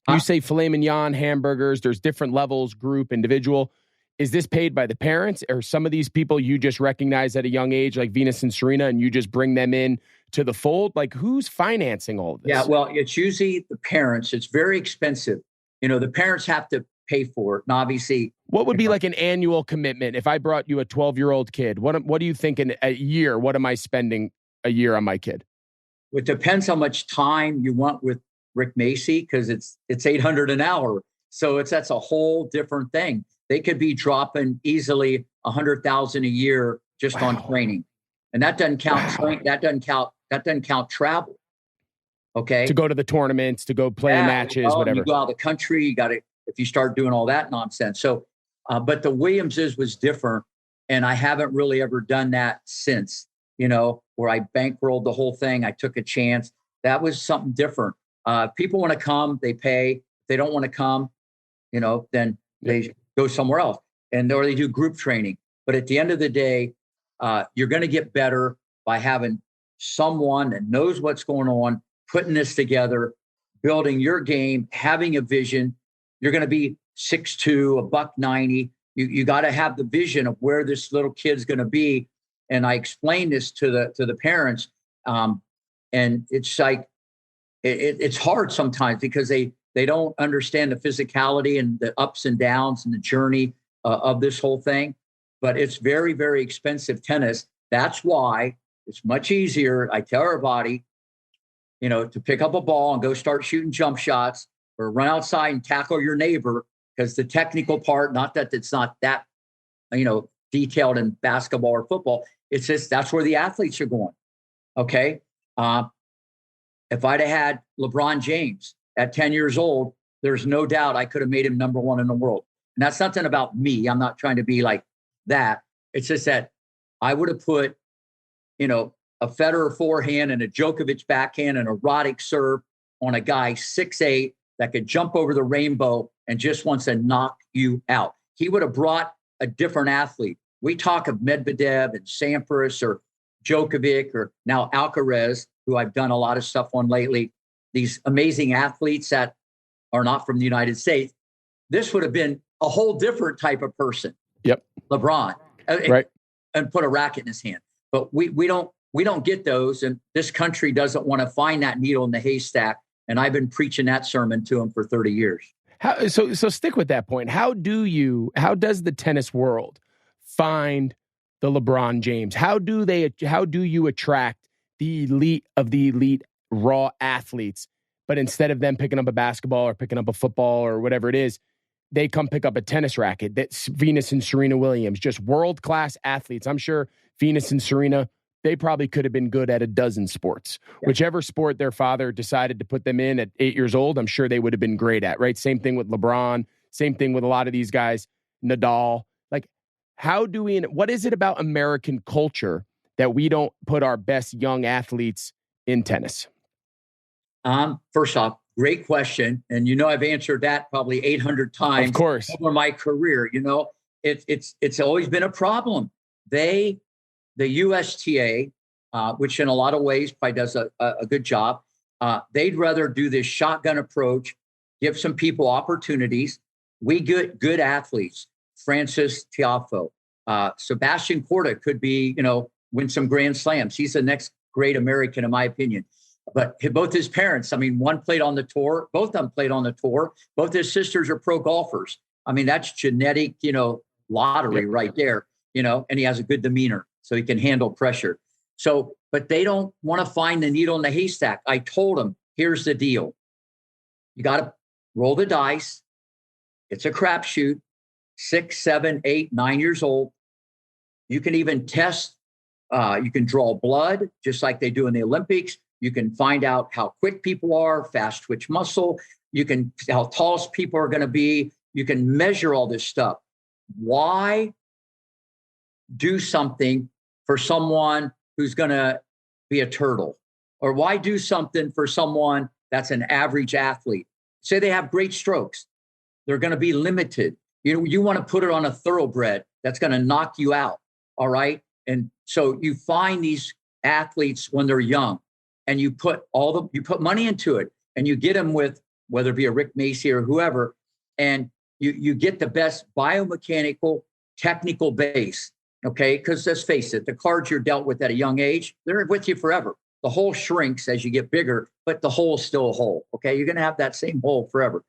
You say filet mignon, hamburgers, there's different levels, group, individual. Is this paid by the parents, or some of these people you just recognize at a young age, like Venus and Serena, and you just bring them in to the fold? Like, who's financing all of this? Yeah, well, it's usually the parents. It's very expensive. The parents have to pay for it. And obviously, what would be like an annual commitment if I brought you a 12-year-old kid? What do you think in a year? What am I spending a year on my kid? It depends how much time you want with Rick Macci, because it's $800 an hour. So that's a whole different thing. They could be dropping easily $100,000 a year just on training, and that doesn't count. That doesn't count travel. Okay, to go to the tournaments, to go play matches, whatever. You go out of the country. You got to, if you start doing all that nonsense. So, but the Williamses was different, and I haven't really ever done that since. Where I bankrolled the whole thing. I took a chance. That was something different. People want to come, they pay. If they don't want to come, then they go somewhere else, or they do group training. But at the end of the day, you're going to get better by having someone that knows what's going on, putting this together, building your game, having a vision. You're going to be 6'2", $190. You got to have the vision of where this little kid's going to be. And I explained this to the parents, and it's like it's hard sometimes because they don't understand the physicality and the ups and downs and the journey of this whole thing. But it's very, very expensive tennis. That's why it's much easier. I tell everybody, to pick up a ball and go start shooting jump shots, or run outside and tackle your neighbor, because the technical part, not that it's not that, detailed in basketball or football. It's just that's where the athletes are going. Okay. If I'd have had LeBron James at 10 years old, there's no doubt I could have made him number one in the world. And that's nothing about me. I'm not trying to be like that. It's just that I would have put, a Federer forehand and a Djokovic backhand and a Roddick serve on a guy 6'8" that could jump over the rainbow and just wants to knock you out. He would have brought a different athlete. We talk of Medvedev and Sampras or Djokovic or now Alcaraz, who I've done a lot of stuff on lately, these amazing athletes that are not from the United States. This would have been a whole different type of person. Yep. LeBron. Right. And put a racket in his hand. But we don't get those. And this country doesn't want to find that needle in the haystack. And I've been preaching that sermon to them for 30 years. So stick with that point. How does the tennis world find the LeBron James? How do you attract the elite of the elite raw athletes, but instead of them picking up a basketball or picking up a football or whatever it is, they come pick up a tennis racket? That's Venus and Serena Williams, just world-class athletes. I'm sure Venus and Serena, they probably could have been good at a dozen sports. Yeah. Whichever sport their father decided to put them in at 8 years old, I'm sure they would have been great at, right? Same thing with LeBron, same thing with a lot of these guys, Nadal. Like, what is it about American culture that we don't put our best young athletes in tennis? First off, great question. And, I've answered that probably 800 times Of course. over my career. It's always been a problem. The USTA, which in a lot of ways probably does a good job, they'd rather do this shotgun approach, give some people opportunities. We get good athletes. Francis Tiafoe, Sebastian Corda could be, win some Grand Slams. He's the next great American, in my opinion. But both his parents, one played on the tour, both of them played on the tour. Both his sisters are pro golfers. That's genetic, lottery right there, and he has a good demeanor, so he can handle pressure. So, but they don't want to find the needle in the haystack. I told them, here's the deal. You got to roll the dice. It's a crapshoot. 6, 7, 8, 9 years old. You can even test. You can draw blood, just like they do in the Olympics. You can find out how quick people are, fast twitch muscle. You can how tall people are going to be. You can measure all this stuff. Why do something for someone who's going to be a turtle? Or why do something for someone that's an average athlete? Say they have great strokes. They're going to be limited. You want to put it on a thoroughbred that's going to knock you out. All right. And so you find these athletes when they're young, and you put money into it, and you get them with, whether it be a Rick Macci or whoever, and you get the best biomechanical, technical base. Okay. Because let's face it, the cards you're dealt with at a young age, they're with you forever. The hole shrinks as you get bigger, but the hole is still a hole. Okay. You're going to have that same hole forever.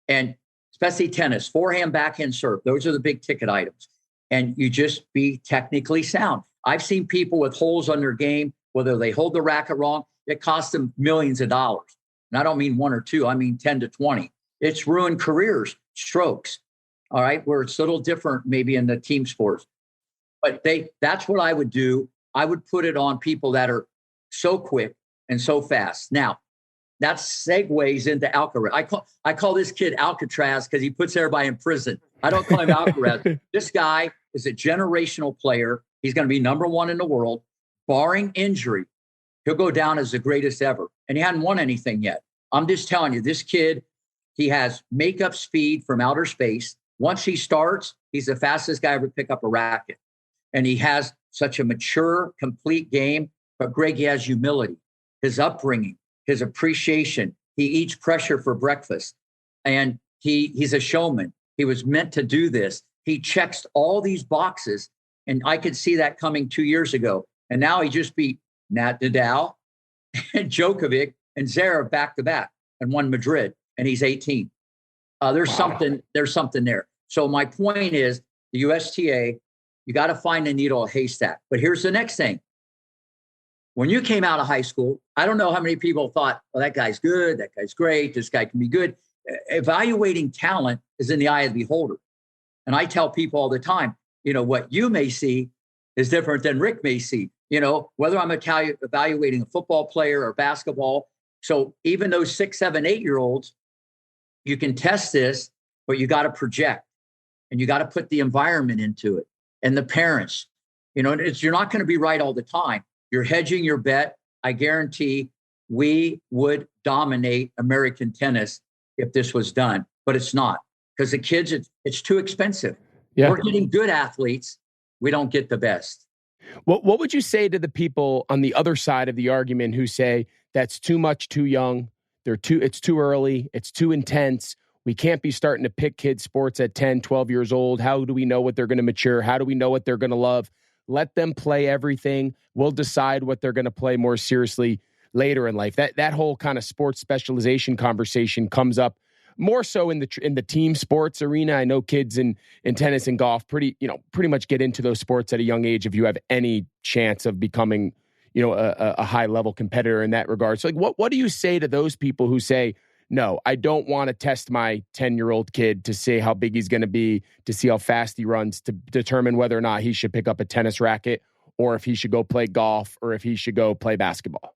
And especially tennis, forehand, backhand serve. Those are the big ticket items. And you just be technically sound. I've seen people with holes on their game, whether they hold the racket wrong, it costs them millions of dollars. And I don't mean 1 or 2, I mean 10 to 20. It's ruined careers, strokes. All right. Where it's a little different maybe in the team sports. But that's what I would do. I would put it on people that are so quick and so fast. Now, that segues into Alcaraz. I call this kid Alcatraz because he puts everybody in prison. I don't call him Alcaraz. This guy is a generational player. He's going to be number 1 in the world. Barring injury, he'll go down as the greatest ever. And he hadn't won anything yet. I'm just telling you, this kid, he has makeup speed from outer space. Once he starts, he's the fastest guy ever to pick up a racket. And he has such a mature, complete game. But Greg, he has humility, his upbringing, his appreciation. He eats pressure for breakfast. And he's a showman. He was meant to do this. He checks all these boxes. And I could see that coming 2 years ago. And now he just beat Nat Nadal and Djokovic and Zverev back to back and won Madrid. And he's 18. There's something there. So my point is the USTA, you got to find a needle in a haystack. But here's the next thing. When you came out of high school, I don't know how many people thought, well, that guy's good. That guy's great. This guy can be good. Evaluating talent is in the eye of the beholder. And I tell people all the time, what you may see is different than Rick may see, whether I'm evaluating a football player or basketball. So even those 6, 7, 8-year-olds, you can test this, but you got to project and you got to put the environment into it and the parents, you're not going to be right all the time. You're hedging your bet. I guarantee we would dominate American tennis if this was done, but it's not because the kids, it's too expensive. Yeah. We're getting good athletes. We don't get the best. What would you say to the people on the other side of the argument who say that's too much, too young? It's too early. It's too intense. We can't be starting to pick kids' sports at 10, 12 years old. How do we know what they're going to mature? How do we know what they're going to love? Let them play everything. We'll decide what they're going to play more seriously later in life. That whole kind of sports specialization conversation comes up more so in the team sports arena. I know kids in tennis and golf pretty much get into those sports at a young age if you have any chance of becoming, a high level competitor in that regard. So what do you say to those people who say, no, I don't want to test my 10-year-old kid to see how big he's going to be, to see how fast he runs, to determine whether or not he should pick up a tennis racket or if he should go play golf or if he should go play basketball?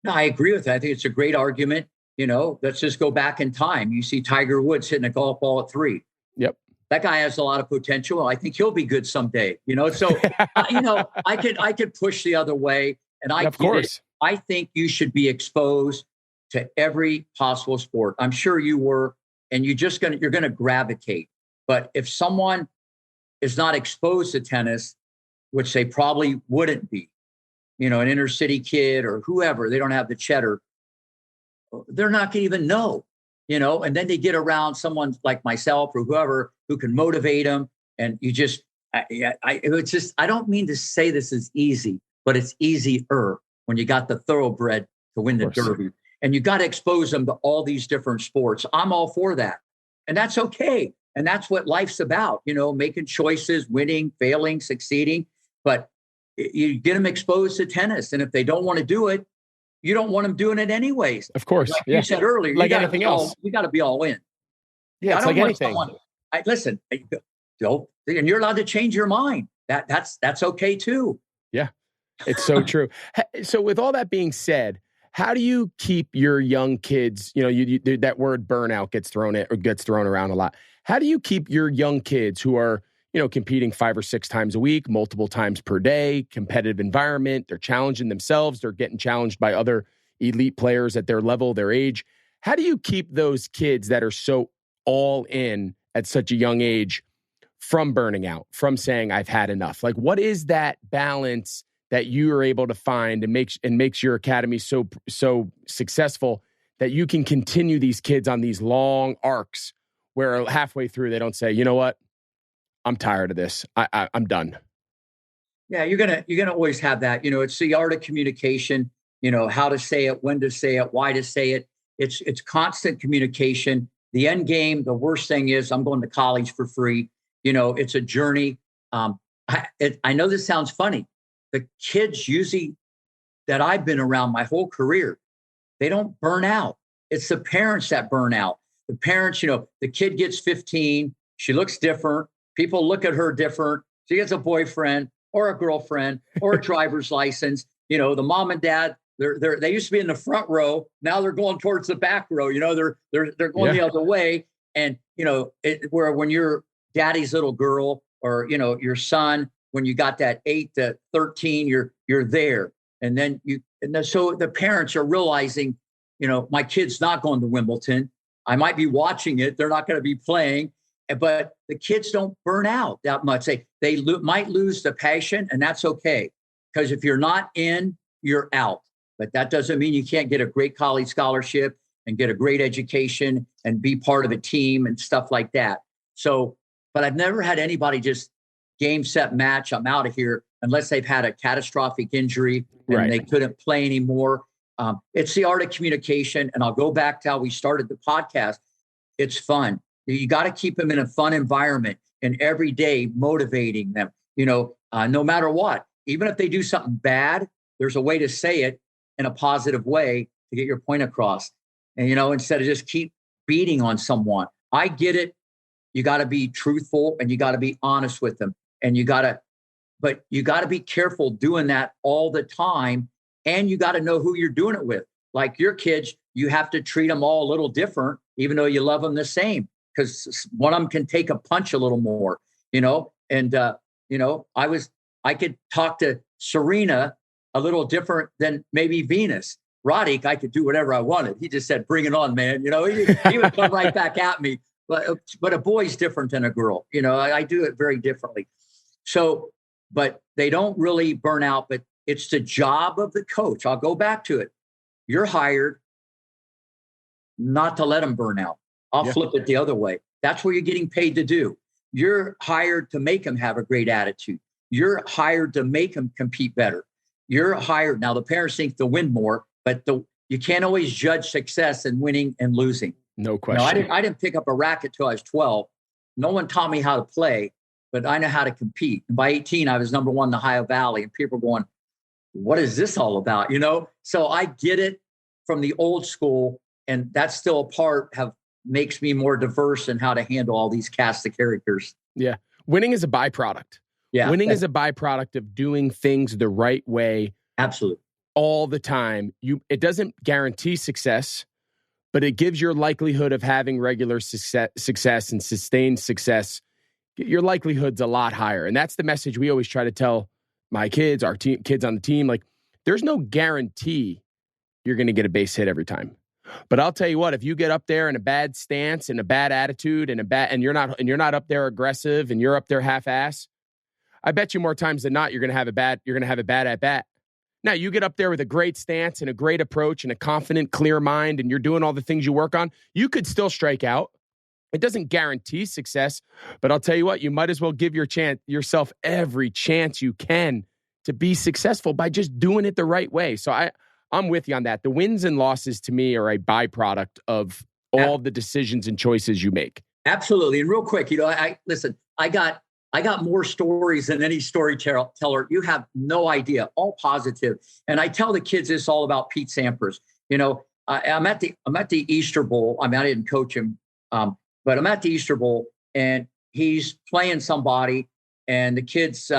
No, I agree with that. I think it's a great argument. Let's just go back in time. You see Tiger Woods hitting a golf ball at 3. Yep. that guy has a lot of potential. I think he'll be good someday, So, I could push the other way, and Of course. I think you should be exposed to every possible sport. I'm sure you were, and you're going to gravitate. But if someone is not exposed to tennis, which they probably wouldn't be, an inner city kid or whoever, they don't have the cheddar, they're not going to even know, and then they get around someone like myself or whoever who can motivate them. And you just, I don't mean to say this is easy, but it's easier when you got the thoroughbred to win the Derby. And you got to expose them to all these different sports. I'm all for that. And that's okay. And that's what life's about, making choices, winning, failing, succeeding. But you get them exposed to tennis. And if they don't want to do it, you don't want them doing it anyways. Of course. Like you said earlier, like anything else. You got to be all in. Yeah, it's like anything. Listen, and you're allowed to change your mind. That's okay too. Yeah, it's so true. So with all that being said, how do you keep your young kids, that word burnout gets thrown around a lot. How do you keep your young kids who are, competing 5 or 6 times a week, multiple times per day, competitive environment, they're challenging themselves, they're getting challenged by other elite players at their level, their age. How do you keep those kids that are so all in at such a young age from burning out, from saying, I've had enough? Like, what is that balance that you are able to find and makes your academy so successful that you can continue these kids on these long arcs where halfway through they don't say, you know what, I'm tired of this. I'm done. Yeah, you're gonna always have that. It's the art of communication. How to say it, when to say it, why to say it. It's constant communication. The end game, the worst thing is I'm going to college for free. It's a journey. I know this sounds funny. The kids usually that I've been around my whole career, they don't burn out. It's the parents that burn out. The parents, the kid gets 15. She looks different. People look at her different. She gets a boyfriend or a girlfriend or a driver's license. The mom and dad, they used to be in the front row. Now they're going towards the back row. They're going the other way. And, where when you're daddy's little girl or, your son, when you got that 8 to 13, you're there. And then so the parents are realizing, my kid's not going to Wimbledon. I might be watching it. They're not going to be playing, but the kids don't burn out that much. They might lose the passion, and that's okay. Because if you're not in, you're out. But that doesn't mean you can't get a great college scholarship and get a great education and be part of a team and stuff like that. So, but I've never had anybody just game, set, match, I'm out of here, unless they've had a catastrophic injury and they couldn't play anymore. It's the art of communication. And I'll go back to how we started the podcast. It's fun. You got to keep them in a fun environment and every day motivating them, no matter what. Even if they do something bad, there's a way to say it in a positive way to get your point across. And, instead of just keep beating on someone. I get it. You got to be truthful and you got to be honest with them. And you got to be careful doing that all the time. And you got to know who you're doing it with. Like your kids, you have to treat them all a little different, even though you love them the same, because one of them can take a punch a little more, and, I could talk to Serena a little different than maybe Venus. Roddick, I could do whatever I wanted. He just said, bring it on, man. He would come right back at me. But a boy's different than a girl. I do it very differently. So, but they don't really burn out, but it's the job of the coach. I'll go back to it. You're hired not to let them burn out. I'll flip it the other way. That's what you're getting paid to do. You're hired to make them have a great attitude. You're hired to make them compete better. You're hired. Now, the parents think they'll win more, but you can't always judge success in winning and losing. No question. I didn't pick up a racket till I was 12. No one taught me how to play, but I know how to compete. And by 18, I was number 1 in the Ohio Valley, and people were going, what is this all about? So I get it from the old school, and that's still a part makes me more diverse in how to handle all these cast of characters. Yeah. Winning is a byproduct. Yeah. Winning is a byproduct of doing things the right way. Absolutely. All the time. It doesn't guarantee success, but it gives your likelihood of having regular success and sustained success your likelihood's a lot higher. And that's the message we always try to tell my kids, our team, kids on the team. Like, there's no guarantee you're going to get a base hit every time. But I'll tell you what, if you get up there in a bad stance and a bad attitude and you're not up there aggressive and you're up there half-ass, I bet you more times than not you're going to have a bad at bat. Now, you get up there with a great stance and a great approach and a confident, clear mind, and you're doing all the things you work on, you could still strike out. It doesn't guarantee success, but I'll tell you what, you might as well give yourself every chance you can to be successful by just doing it the right way. So I'm with you on that. The wins and losses to me are a byproduct of all the decisions and choices you make. Absolutely. And real quick, listen, I got more stories than any storyteller. You have no idea, all positive. And I tell the kids this all about Pete Sampras. I'm at the Easter Bowl. I didn't coach him, but I'm at the Easter Bowl and he's playing somebody and the kid's,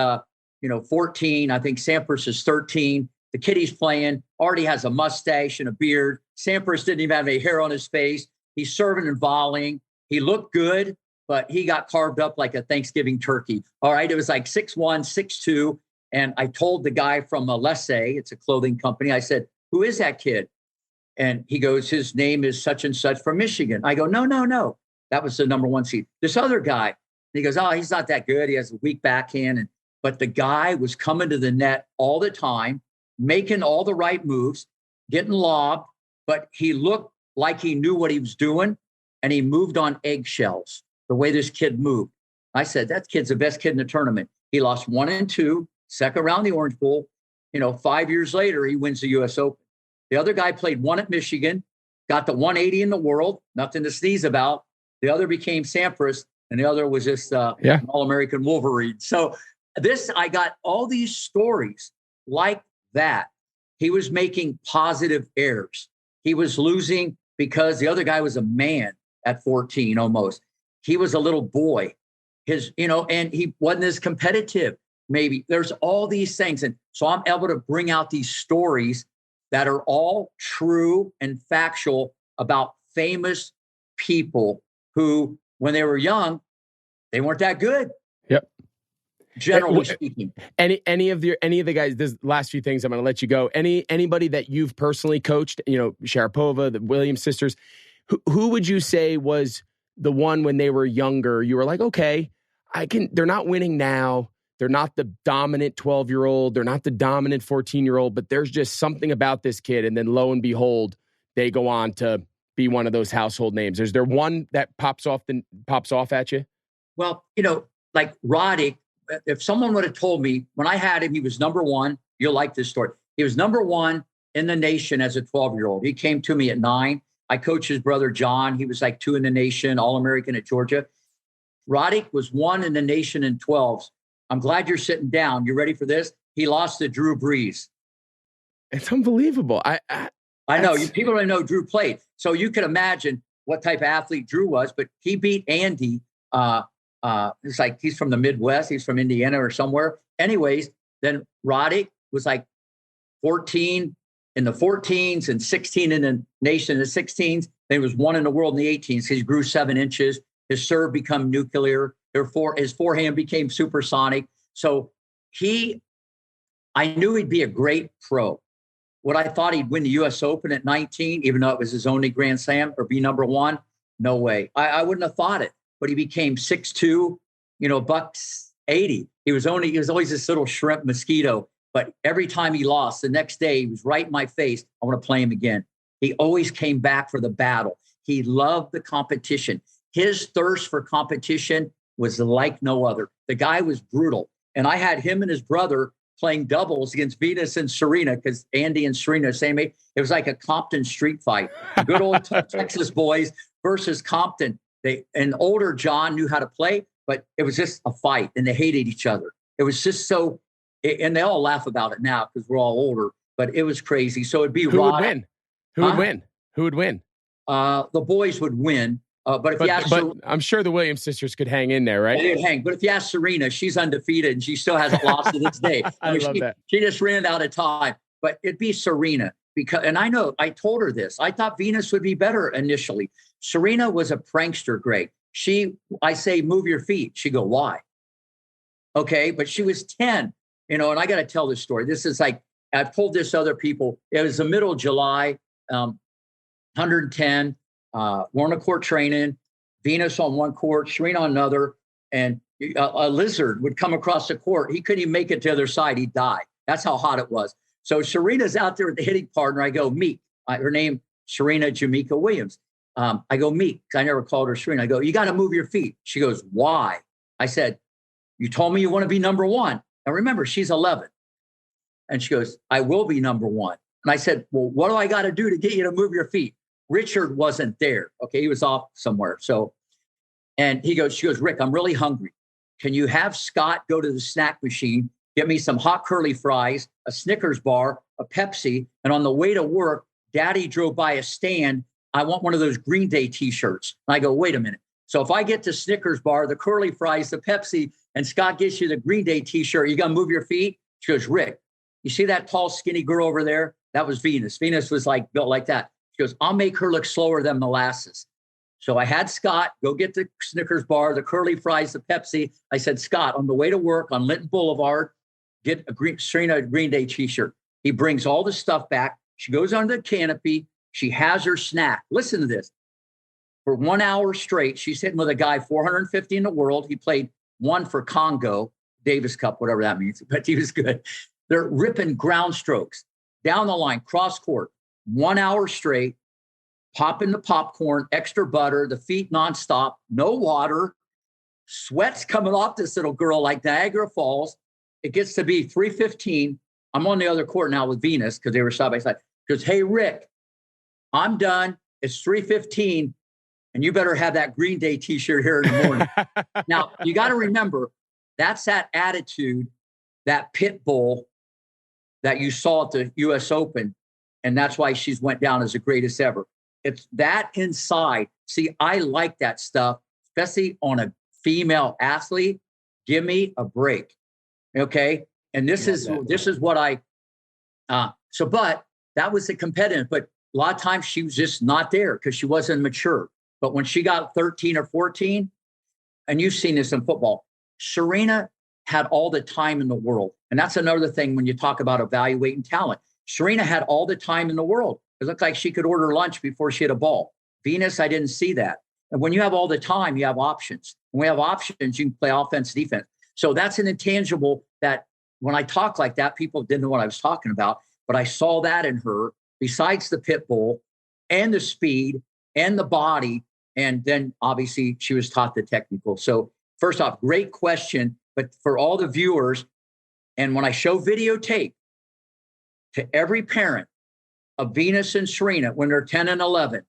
14. I think Sampras is 13. The kid he's playing already has a mustache and a beard. Sampras didn't even have any hair on his face. He's serving and volleying. He looked good, but he got carved up like a Thanksgiving turkey. All right. It was like 6'1", 6'2". And I told the guy from Lessay, it's a clothing company. I said, who is that kid? And he goes, his name is such and such from Michigan. I go, no. That was the number 1 seed. This other guy, he goes, oh, he's not that good. He has a weak backhand. But the guy was coming to the net all the time, making all the right moves, getting lobbed, but he looked like he knew what he was doing, and he moved on eggshells, the way this kid moved. I said, that kid's the best kid in the tournament. He lost 1 and 2, second round the Orange Bowl. 5 years later, he wins the U.S. Open. The other guy played 1 at Michigan, got the 180 in the world, nothing to sneeze about. The other became Sampras, and the other was just an All-American Wolverine. So I got all these stories like that. He was making positive errors. He was losing because the other guy was a man at 14 almost. He was a little boy. And he wasn't as competitive. Maybe there's all these things. And so I'm able to bring out these stories that are all true and factual about famous people who, when they were young, they weren't that good. Yep. Generally speaking. Any of the guys, this last few things, I'm going to let you go. Anybody that you've personally coached, Sharapova, the Williams sisters, who would you say was the one when they were younger, you were like, okay, they're not winning now. They're not the dominant 12-year-old. They're not the dominant 14-year-old, but there's just something about this kid. And then lo and behold, they go on to be one of those household names. Is there one that pops off at you? Well, like Roddick, if someone would have told me when I had him, he was number 1, you'll like this story. He was number 1 in the nation as a 12-year-old. He came to me at 9. I coached his brother, John. He was like 2 in the nation, All-American at Georgia. Roddick was 1 in the nation in 12s. I'm glad you're sitting down. You ready for this? He lost to Drew Brees. It's unbelievable. I know. People don't know Drew played. So you can imagine what type of athlete Drew was, but he beat Andy. It's like he's from the Midwest. He's from Indiana or somewhere. Anyways, then Roddick was like 14 in the 14s and 16 in the nation in the 16s. Then he was 1 in the world in the 18s. He grew 7 inches. His serve became nuclear. Therefore, his forehand became supersonic. So I knew he'd be a great pro. Would I thought he'd win the U.S. Open at 19, even though it was his only Grand Slam, or be number 1? No way. I wouldn't have thought it. But he became 6'2", $180. He was always this little shrimp mosquito. But every time he lost, the next day he was right in my face. I want to play him again. He always came back for the battle. He loved the competition. His thirst for competition was like no other. The guy was brutal. And I had him and his brother playing doubles against Venus and Serena, because Andy and Serena, same age. It was like a Compton street fight. Good old Texas boys versus Compton. And older John knew how to play, but it was just a fight, and they hated each other. It was just so, and they all laugh about it now because we're all older, but it was crazy. So it'd be Who would win? Who would win? The boys would win. But I'm sure the Williams sisters could hang in there, right? They'd hang. But if you ask Serena, she's undefeated and she still hasn't lost to this day. I love that. She just ran out of time. But it'd be Serena and I told her this. I thought Venus would be better initially. Serena was a prankster, Greg. I say, move your feet. She go, why? Okay. But she was 10, and I got to tell this story. This is like, I've told this to other people. It was the middle of July, 110. We're on a court training, Venus on one court, Serena on another, and a lizard would come across the court. He couldn't even make it to the other side. He'd die. That's how hot it was. So Serena's out there with the hitting partner. I go, Meek. Her name, Serena Jamaica Williams. I go, Meek, because I never called her Serena. I go, you got to move your feet. She goes, why? I said, you told me you want to be number one. And remember, she's 11. And she goes, I will be number one. And I said, well, what do I got to do to get you to move your feet? Richard wasn't there. Okay. He was off somewhere. So, and she goes, Rick, I'm really hungry. Can you have Scott go to the snack machine, get me some hot curly fries, a Snickers bar, a Pepsi, and on the way to work, Daddy drove by a stand. I want one of those Green Day t-shirts. And I go, wait a minute. So if I get the Snickers bar, the curly fries, the Pepsi, and Scott gets you the Green Day t-shirt, you got to move your feet? She goes, Rick, you see that tall, skinny girl over there? That was Venus. Venus was like built like that. She goes, I'll make her look slower than molasses. So I had Scott go get the Snickers bar, the curly fries, the Pepsi. I said, Scott, on the way to work on Linton Boulevard, get Serena Green Day t-shirt. He brings all the stuff back. She goes under the canopy. She has her snack. Listen to this. For 1 hour straight, she's hitting with a guy 450 in the world. He played one for Congo, Davis Cup, whatever that means, but he was good. They're ripping ground strokes down the line, cross court, 1 hour straight, popping the popcorn, extra butter, the feet nonstop, no water, sweat's coming off this little girl like Niagara Falls. It gets to be 3:15. I'm on the other court now with Venus because they were side by side. She goes, hey, Rick, I'm done. It's 3:15. And you better have that Green Day t-shirt here in the morning. Now, you got to remember, that's that attitude, that pit bull that you saw at the U.S. Open. And that's why she's went down as the greatest ever. It's that inside. See, I like that stuff, especially on a female athlete. Give me a break. Okay. And this is what but that was the competitive. But a lot of times she was just not there because she wasn't mature. But when she got 13 or 14, and you've seen this in football, Serena had all the time in the world. And that's another thing when you talk about evaluating talent. Serena had all the time in the world. It looked like she could order lunch before she hit a ball. Venus, I didn't see that. And when you have all the time, you have options. When we have options, you can play offense, defense. So that's an intangible that when I talk like that, people didn't know what I was talking about. But I saw that in her, besides the pit bull and the speed and the body. And then obviously she was taught the technical. So first off, great question. But for all the viewers, and when I show videotape to every parent of Venus and Serena when they're 10 and 11,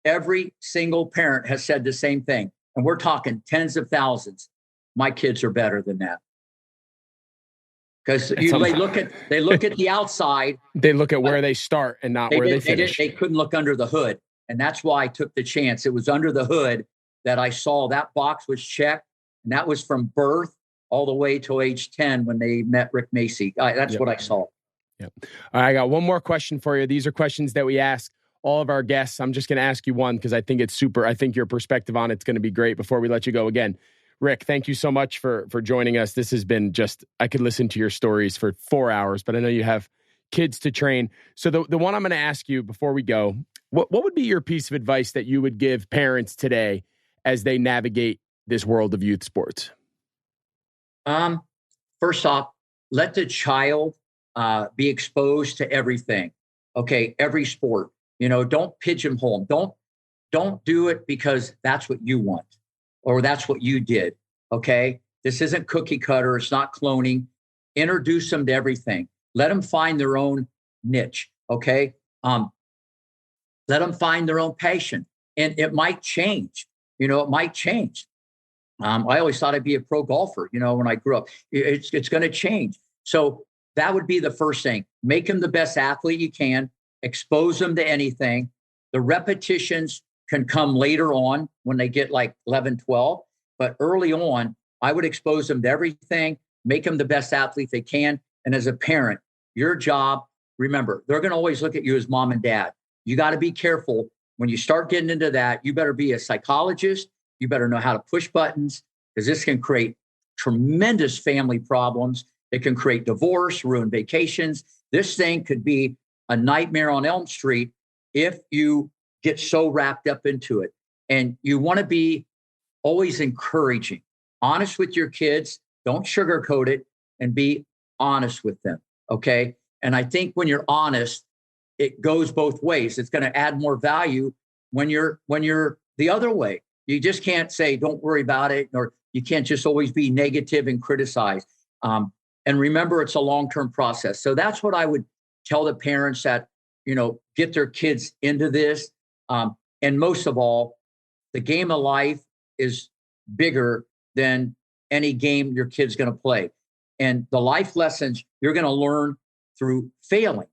every single parent has said the same thing. And we're talking tens of thousands. My kids are better than that. Because they look at the outside. They look at where they start and not where they finish. They couldn't look under the hood. And that's why I took the chance. It was under the hood that I saw that box was checked. And that was from birth all the way to age 10 when they met Rick Macci. That's what I saw. Yep. All right, I got one more question for you. These are questions that we ask all of our guests. I'm just going to ask you one because I think it's super. I think your perspective on it's going to be great before we let you go again. Rick, thank you so much for joining us. This has been I could listen to your stories for 4 hours, but I know you have kids to train. So the one I'm going to ask you before we go, what would be your piece of advice that you would give parents today as they navigate this world of youth sports? First off, let the child be exposed to everything. Okay, every sport. Don't pigeonhole them. Don't do it because that's what you want or that's what you did. Okay, this isn't cookie cutter. It's not cloning. Introduce them to everything. Let them find their own niche. Okay. Let them find their own passion, and it might change. It might change. I always thought I'd be a pro golfer. When I grew up, it's going to change. So that would be the first thing. Make them the best athlete you can. Expose them to anything. The repetitions can come later on when they get like 11, 12. But early on, I would expose them to everything. Make them the best athlete they can. And as a parent, your job, remember, they're going to always look at you as mom and dad. You got to be careful when you start getting into that. You better be a psychologist. You better know how to push buttons, because this can create tremendous family problems. It can create divorce, ruin vacations. This thing could be a nightmare on Elm Street if you get so wrapped up into it. And you want to be always encouraging, honest with your kids. Don't sugarcoat it, and be honest with them. Okay. And I think when you're honest, it goes both ways. It's going to add more value when you're the other way. You just can't say, don't worry about it, or you can't just always be negative and criticize. And remember, it's a long-term process. So that's what I would tell the parents that, get their kids into this. And most of all, the game of life is bigger than any game your kid's going to play. And the life lessons you're going to learn through failing.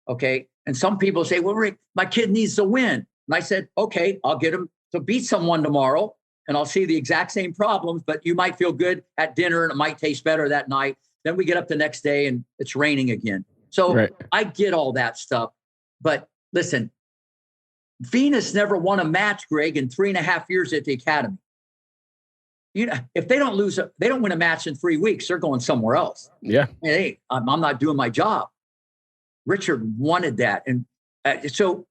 Okay. And some people say, well, Rick, my kid needs to win. And I said, okay, I'll get him to beat someone tomorrow, and I'll see the exact same problems, but you might feel good at dinner and it might taste better that night. Then we get up the next day and it's raining again. So right. I get all that stuff. But listen, Venus never won a match, Greg, in 3.5 years at the academy. If they don't win a match in 3 weeks, they're going somewhere else. Yeah. Hey, I'm not doing my job. Richard wanted that. And so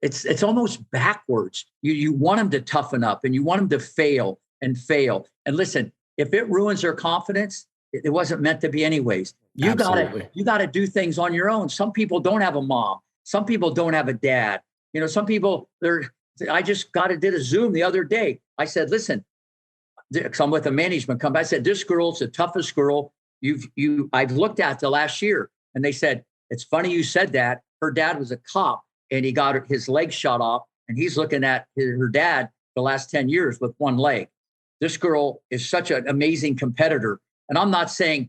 it's almost backwards. You want them to toughen up, and you want them to fail and fail. And listen, if it ruins their confidence, it wasn't meant to be anyways. You got to do things on your own. Some people don't have a mom. Some people don't have a dad. Some people I just did a Zoom the other day. I said, listen, because I'm with a management company. I said, this girl's the toughest girl I've looked at the last year. And they said, it's funny you said that. Her dad was a cop, and he got his leg shot off, and he's looking at her dad the last 10 years with one leg. This girl is such an amazing competitor. And I'm not saying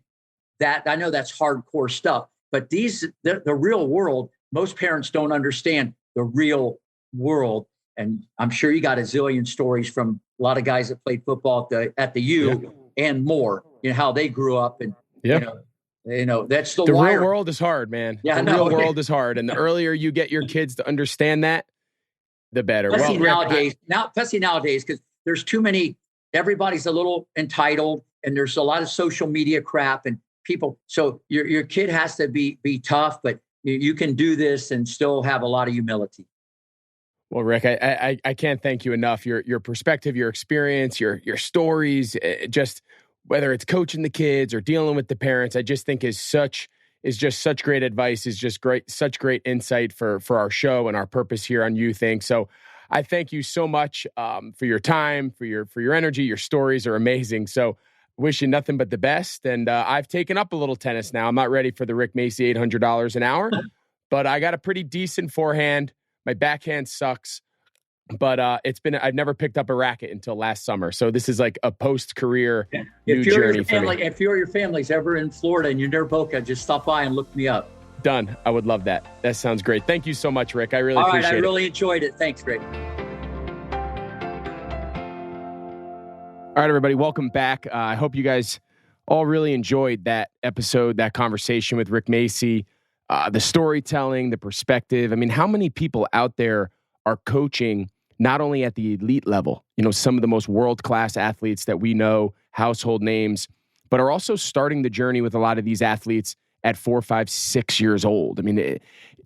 that, I know that's hardcore stuff, but the real world, most parents don't understand the real world. And I'm sure you got a zillion stories from a lot of guys that played football at the U and more, how they grew up. And, that's the real world is hard, man. Yeah, the real world is hard. And the earlier you get your kids to understand that, the better. Especially nowadays, because there's too many, everybody's a little entitled, and there's a lot of social media crap and people. So your kid has to be tough, but you can do this and still have a lot of humility. Well, Rick, I can't thank you enough. Your perspective, your experience, your stories, just whether it's coaching the kids or dealing with the parents, I just think is just such great advice, is just such great insight for our show and our purpose here on You Think. So I thank you so much for your time, for your energy. Your stories are amazing. So wish you nothing but the best. And I've taken up a little tennis now. I'm not ready for the Rick Macci $800 an hour, but I got a pretty decent forehand. My backhand sucks, but I've never picked up a racket until last summer. So this is like a post-career new journey for me. If you or your family's ever in Florida and you're near Boca, just stop by and look me up. Done. I would love that. That sounds great. Thank you so much, Rick. I really appreciate it. I really enjoyed it. Thanks, Greg. All right, everybody, welcome back. I hope you guys all really enjoyed that episode, that conversation with Rick Macci, the storytelling, the perspective. I mean, how many people out there are coaching not only at the elite level, some of the most world-class athletes that we know, household names, but are also starting the journey with a lot of these athletes at 4, 5, 6 years old. I mean,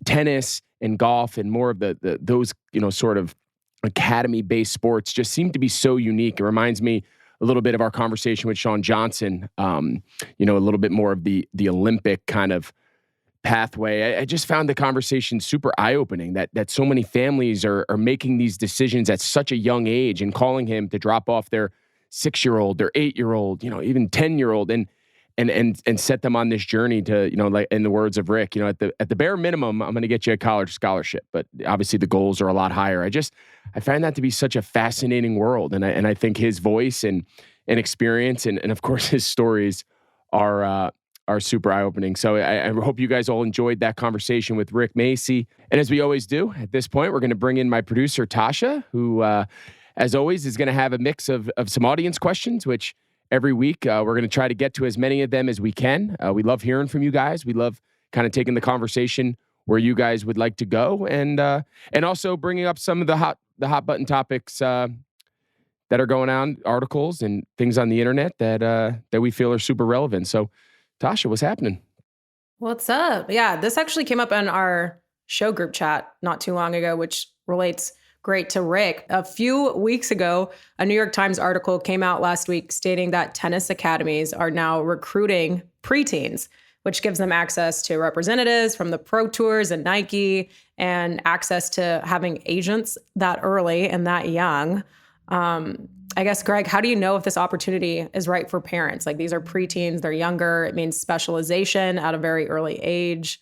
tennis and golf and more of those, sort of academy-based sports just seem to be so unique. It reminds me a little bit of our conversation with Sean Johnson, a little bit more of the Olympic kind of pathway. I just found the conversation super eye-opening that so many families are making these decisions at such a young age and calling him to drop off their 6-year-old, their 8-year-old, even 10-year-old and set them on this journey to, like in the words of Rick, at the bare minimum, I'm going to get you a college scholarship, but obviously the goals are a lot higher. I find that to be such a fascinating world. And I think his voice and experience and of course his stories are super eye-opening. So I hope you guys all enjoyed that conversation with Rick Macci. And as we always do at this point, we're going to bring in my producer, Tasha, who, as always, is going to have a mix of some audience questions, which every week we're going to try to get to as many of them as we can. We love hearing from you guys. We love kind of taking the conversation where you guys would like to go, and also bringing up some of the hot button topics that are going on, articles and things on the internet that we feel are super relevant. So, Tasha, what's happening? What's up? Yeah, this actually came up in our show group chat not too long ago, which relates great to Rick. A few weeks ago, a New York Times article came out last week stating that tennis academies are now recruiting preteens, which gives them access to representatives from the pro tours and Nike and access to having agents that early and that young. I guess, Greg, how do you know if this opportunity is right for parents? Like, these are preteens, they're younger. It means specialization at a very early age.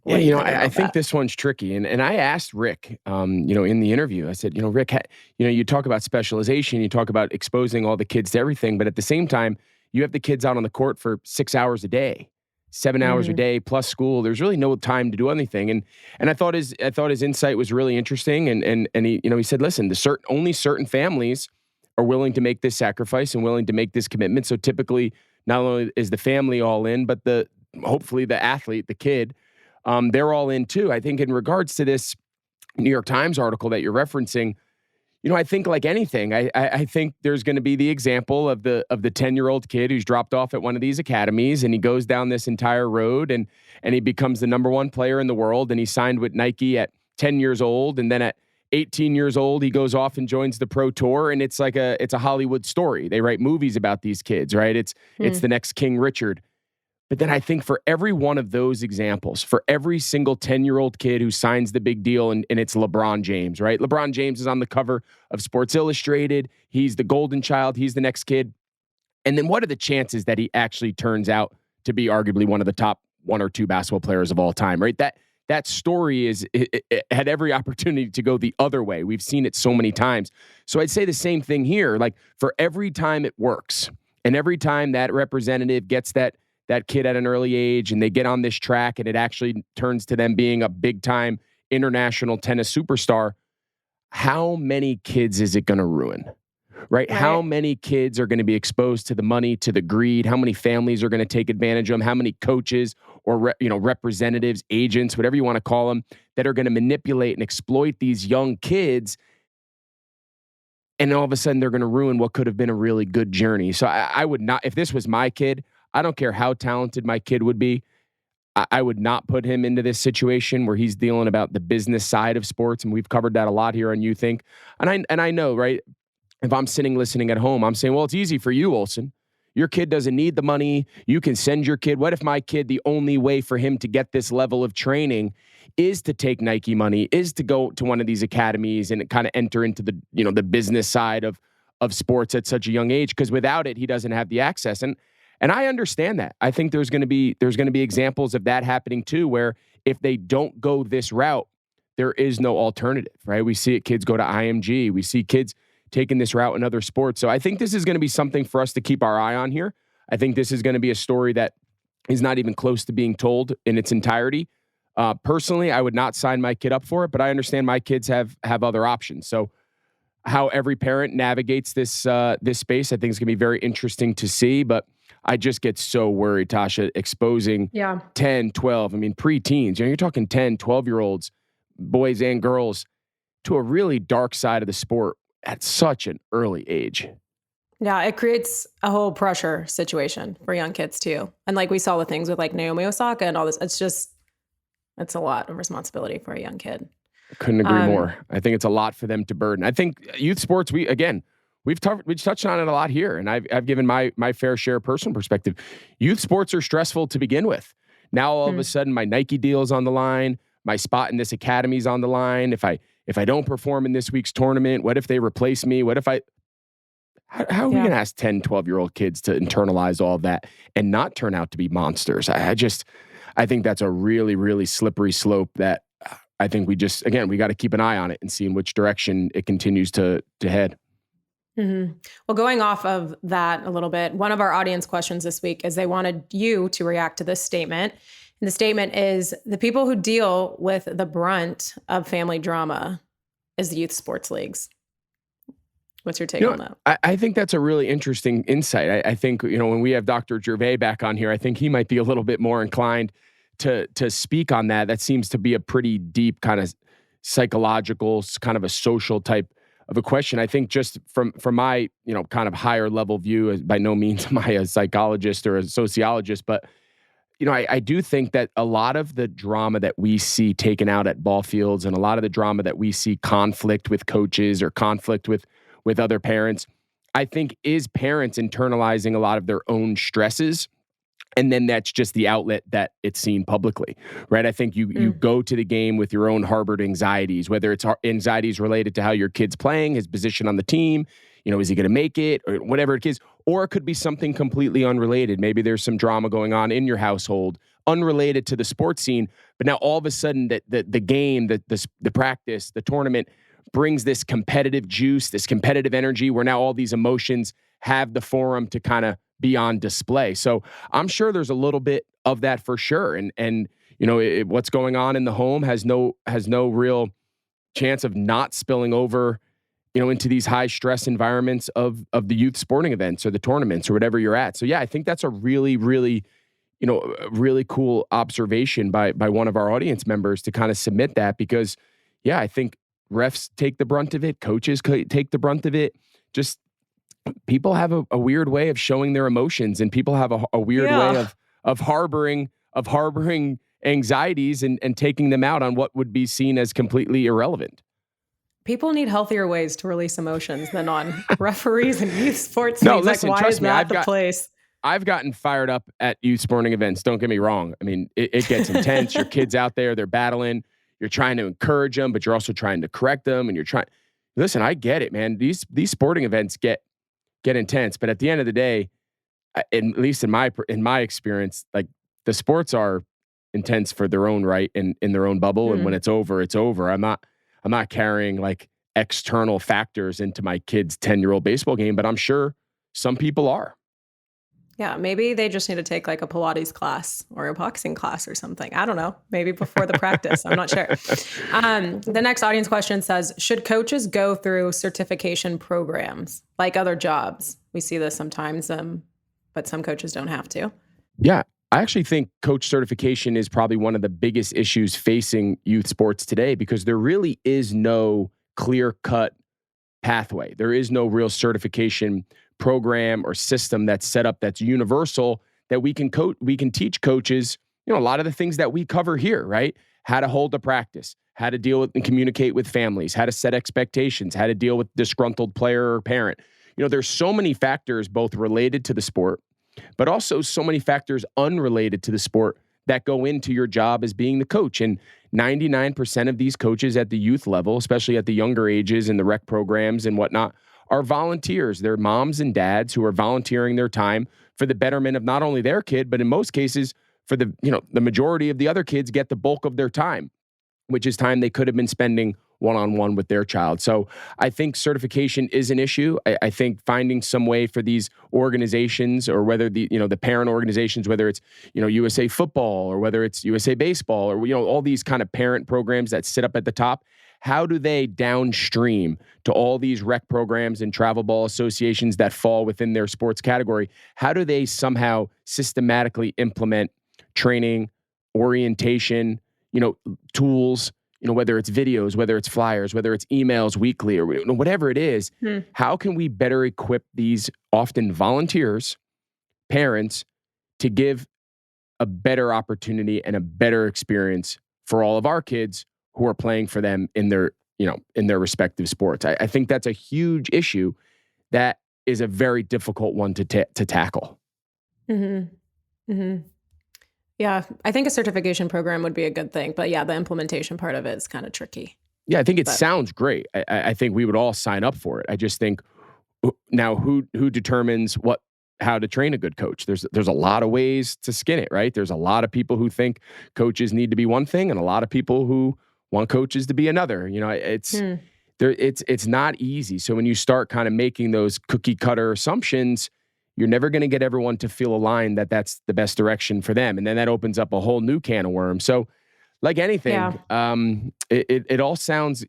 Yeah, I think this one's tricky. And I asked Rick, in the interview, I said, Rick, you talk about specialization, you talk about exposing all the kids to everything, but at the same time, you have the kids out on the court for 6 hours a day, 7 hours a day plus school. There's really no time to do anything. And I thought his insight was really interesting. And he said, listen, only certain families are willing to make this sacrifice and willing to make this commitment. So typically, not only is the family all in, but hopefully the athlete, the kid, they're all in too. I think in regards to this New York Times article that you're referencing, I think like anything, I think there's going to be the example of the 10-year-old kid who's dropped off at one of these academies and he goes down this entire road and he becomes the number one player in the world and he signed with Nike at 10 years old. And then at 18 years old, he goes off and joins the pro tour. And it's a Hollywood story. They write movies about these kids, right? It's the next King Richard. But then I think for every one of those examples, for every single 10-year-old kid who signs the big deal, and it's LeBron James, right? LeBron James is on the cover of Sports Illustrated. He's the golden child. He's the next kid. And then what are the chances that he actually turns out to be arguably one of the top 1 or 2 basketball players of all time, right? That story it had every opportunity to go the other way. We've seen it so many times. So I'd say the same thing here. Like, for every time it works and every time that representative gets that kid at an early age and they get on this track and it actually turns to them being a big time international tennis superstar, how many kids is it going to ruin? Right? How many kids are going to be exposed to the money, to the greed? How many families are going to take advantage of them? How many coaches or representatives, agents, whatever you want to call them, that are going to manipulate and exploit these young kids? And all of a sudden they're going to ruin what could have been a really good journey. So I would not, if this was my kid, I don't care how talented my kid would be, I would not put him into this situation where he's dealing about the business side of sports. And we've covered that a lot here on You Think. And I know, right? If I'm sitting listening at home, I'm saying, well, it's easy for you, Olsen. Your kid doesn't need the money. You can send your kid. What if my kid, the only way for him to get this level of training is to take Nike money, is to go to one of these academies and kind of enter into the business side of sports at such a young age? Because without it, he doesn't have the access. And I understand that. I think there's going to be examples of that happening too, where if they don't go this route, there is no alternative, right? We see it, kids go to IMG. We see kids taking this route in other sports. So I think this is going to be something for us to keep our eye on here. I think this is going to be a story that is not even close to being told in its entirety. Personally, I would not sign my kid up for it, but I understand my kids have other options. So how every parent navigates this space, I think is going to be very interesting to see. But I just get so worried, Tasha, exposing 10, 12, preteens. You're talking 10, 12-year-olds, boys and girls, to a really dark side of the sport at such an early age. Yeah, it creates a whole pressure situation for young kids too. And like we saw the things with like Naomi Osaka and all this, it's a lot of responsibility for a young kid. Couldn't agree more. I think it's a lot for them to burden. I think youth sports, we've touched on it a lot here, and I've given my fair share of personal perspective. Youth sports are stressful to begin with. Now all of a sudden, my Nike deal is on the line. My spot in this academy is on the line. If I don't perform in this week's tournament, what if they replace me? What if how are we going to ask 10, 12-year-old kids to internalize all of that and not turn out to be monsters? I think that's a really, really slippery slope that I think we got to keep an eye on it and see in which direction it continues to head. Mm-hmm. Well, going off of that a little bit, one of our audience questions this week is they wanted you to react to this statement. And the statement is, the people who deal with the brunt of family drama is the youth sports leagues. What's your take on that? I think that's a really interesting insight. I think, when we have Dr. Gervais back on here, I think he might be a little bit more inclined to speak on that. That seems to be a pretty deep kind of psychological, kind of a social type a question. I think just from my, kind of higher level view, by no means am I a psychologist or a sociologist, but I do think that a lot of the drama that we see taken out at ball fields, and a lot of the drama that we see conflict with coaches or conflict with other parents, I think is parents internalizing a lot of their own stresses. And then that's just the outlet that it's seen publicly, right? I think you go to the game with your own harbored anxieties, whether it's anxieties related to how your kid's playing, his position on the team, is he going to make it, or whatever it is, or it could be something completely unrelated. Maybe there's some drama going on in your household, unrelated to the sports scene, but now all of a sudden the game, the practice, the tournament brings this competitive juice, this competitive energy, where now all these emotions have the forum to kind of be on display. So I'm sure there's a little bit of that for sure. And what's going on in the home has no real chance of not spilling over, into these high stress environments of the youth sporting events or the tournaments or whatever you're at. So yeah, I think that's a really, really, really cool observation by one of our audience members to kind of submit that, because yeah, I think refs take the brunt of it. Coaches take the brunt of it. Just people have a weird way of showing their emotions, and people have a weird way of harboring anxieties and taking them out on what would be seen as completely irrelevant. People need healthier ways to release emotions than on referees and youth sports. No, leagues. listen, why trust is me, that the place? I've gotten fired up at youth sporting events. Don't get me wrong. I mean, it gets intense. Your kids out there, they're battling. You're trying to encourage them, but you're also trying to correct them. And listen, I get it, man. These sporting events get intense, but at the end of the day, at least in my experience, like, the sports are intense for their own right and in their own bubble. And when it's over, it's over. I'm not carrying like external factors into my kid's 10-year-old baseball game, but I'm sure some people are. Yeah, maybe they just need to take like a Pilates class or a boxing class or something. I don't know. Maybe before the practice. I'm not sure. The next audience question says, should coaches go through certification programs like other jobs? We see this sometimes, but some coaches don't have to. Yeah, I actually think coach certification is probably one of the biggest issues facing youth sports today, because there really is no clear-cut pathway. There is no real certification program or system that's set up that's universal, that we can teach coaches, a lot of the things that we cover here, right? How to hold a practice, how to deal with and communicate with families, how to set expectations, how to deal with disgruntled player or parent. There's so many factors both related to the sport, but also so many factors unrelated to the sport that go into your job as being the coach. And 99% of these coaches at the youth level, especially at the younger ages in the rec programs and whatnot, are volunteers. They're moms and dads who are volunteering their time for the betterment of not only their kid, but in most cases for the majority of the other kids get the bulk of their time, which is time they could have been spending one-on-one with their child. So I think certification is an issue. I think finding some way for these organizations, or whether the parent organizations, whether it's, USA Football or whether it's USA Baseball or, all these kind of parent programs that sit up at the top, how do they downstream to all these rec programs and travel ball associations that fall within their sports category? How do they somehow systematically implement training, orientation, tools, whether it's videos, whether it's flyers, whether it's emails weekly or whatever it is? How can we better equip these often volunteers, parents, to give a better opportunity and a better experience for all of our kids who are playing for them in their respective sports? I think that's a huge issue that is a very difficult one to tackle. Mm-hmm. Mm-hmm. Yeah, I think a certification program would be a good thing, but yeah, the implementation part of it is kind of tricky. Yeah, I think it sounds great. I think we would all sign up for it. I just think now who determines how to train a good coach? There's a lot of ways to skin it, right? There's a lot of people who think coaches need to be one thing, and a lot of people who want coaches to be another. It's not easy. So when you start kind of making those cookie cutter assumptions, you're never going to get everyone to feel aligned that that's the best direction for them. And then that opens up a whole new can of worms. So like anything, it all sounds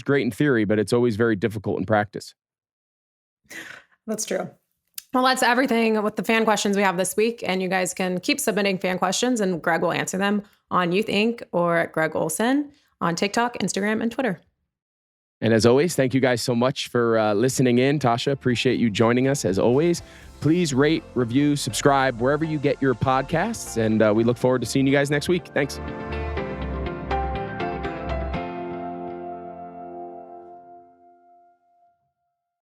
great in theory, but it's always very difficult in practice. That's true. Well, that's everything with the fan questions we have this week. And you guys can keep submitting fan questions, and Greg will answer them on Youth Inc. or at Greg Olson on TikTok, Instagram, and Twitter. And as always, thank you guys so much for listening in. Tasha, appreciate you joining us as always. Please rate, review, subscribe wherever you get your podcasts. And we look forward to seeing you guys next week. Thanks.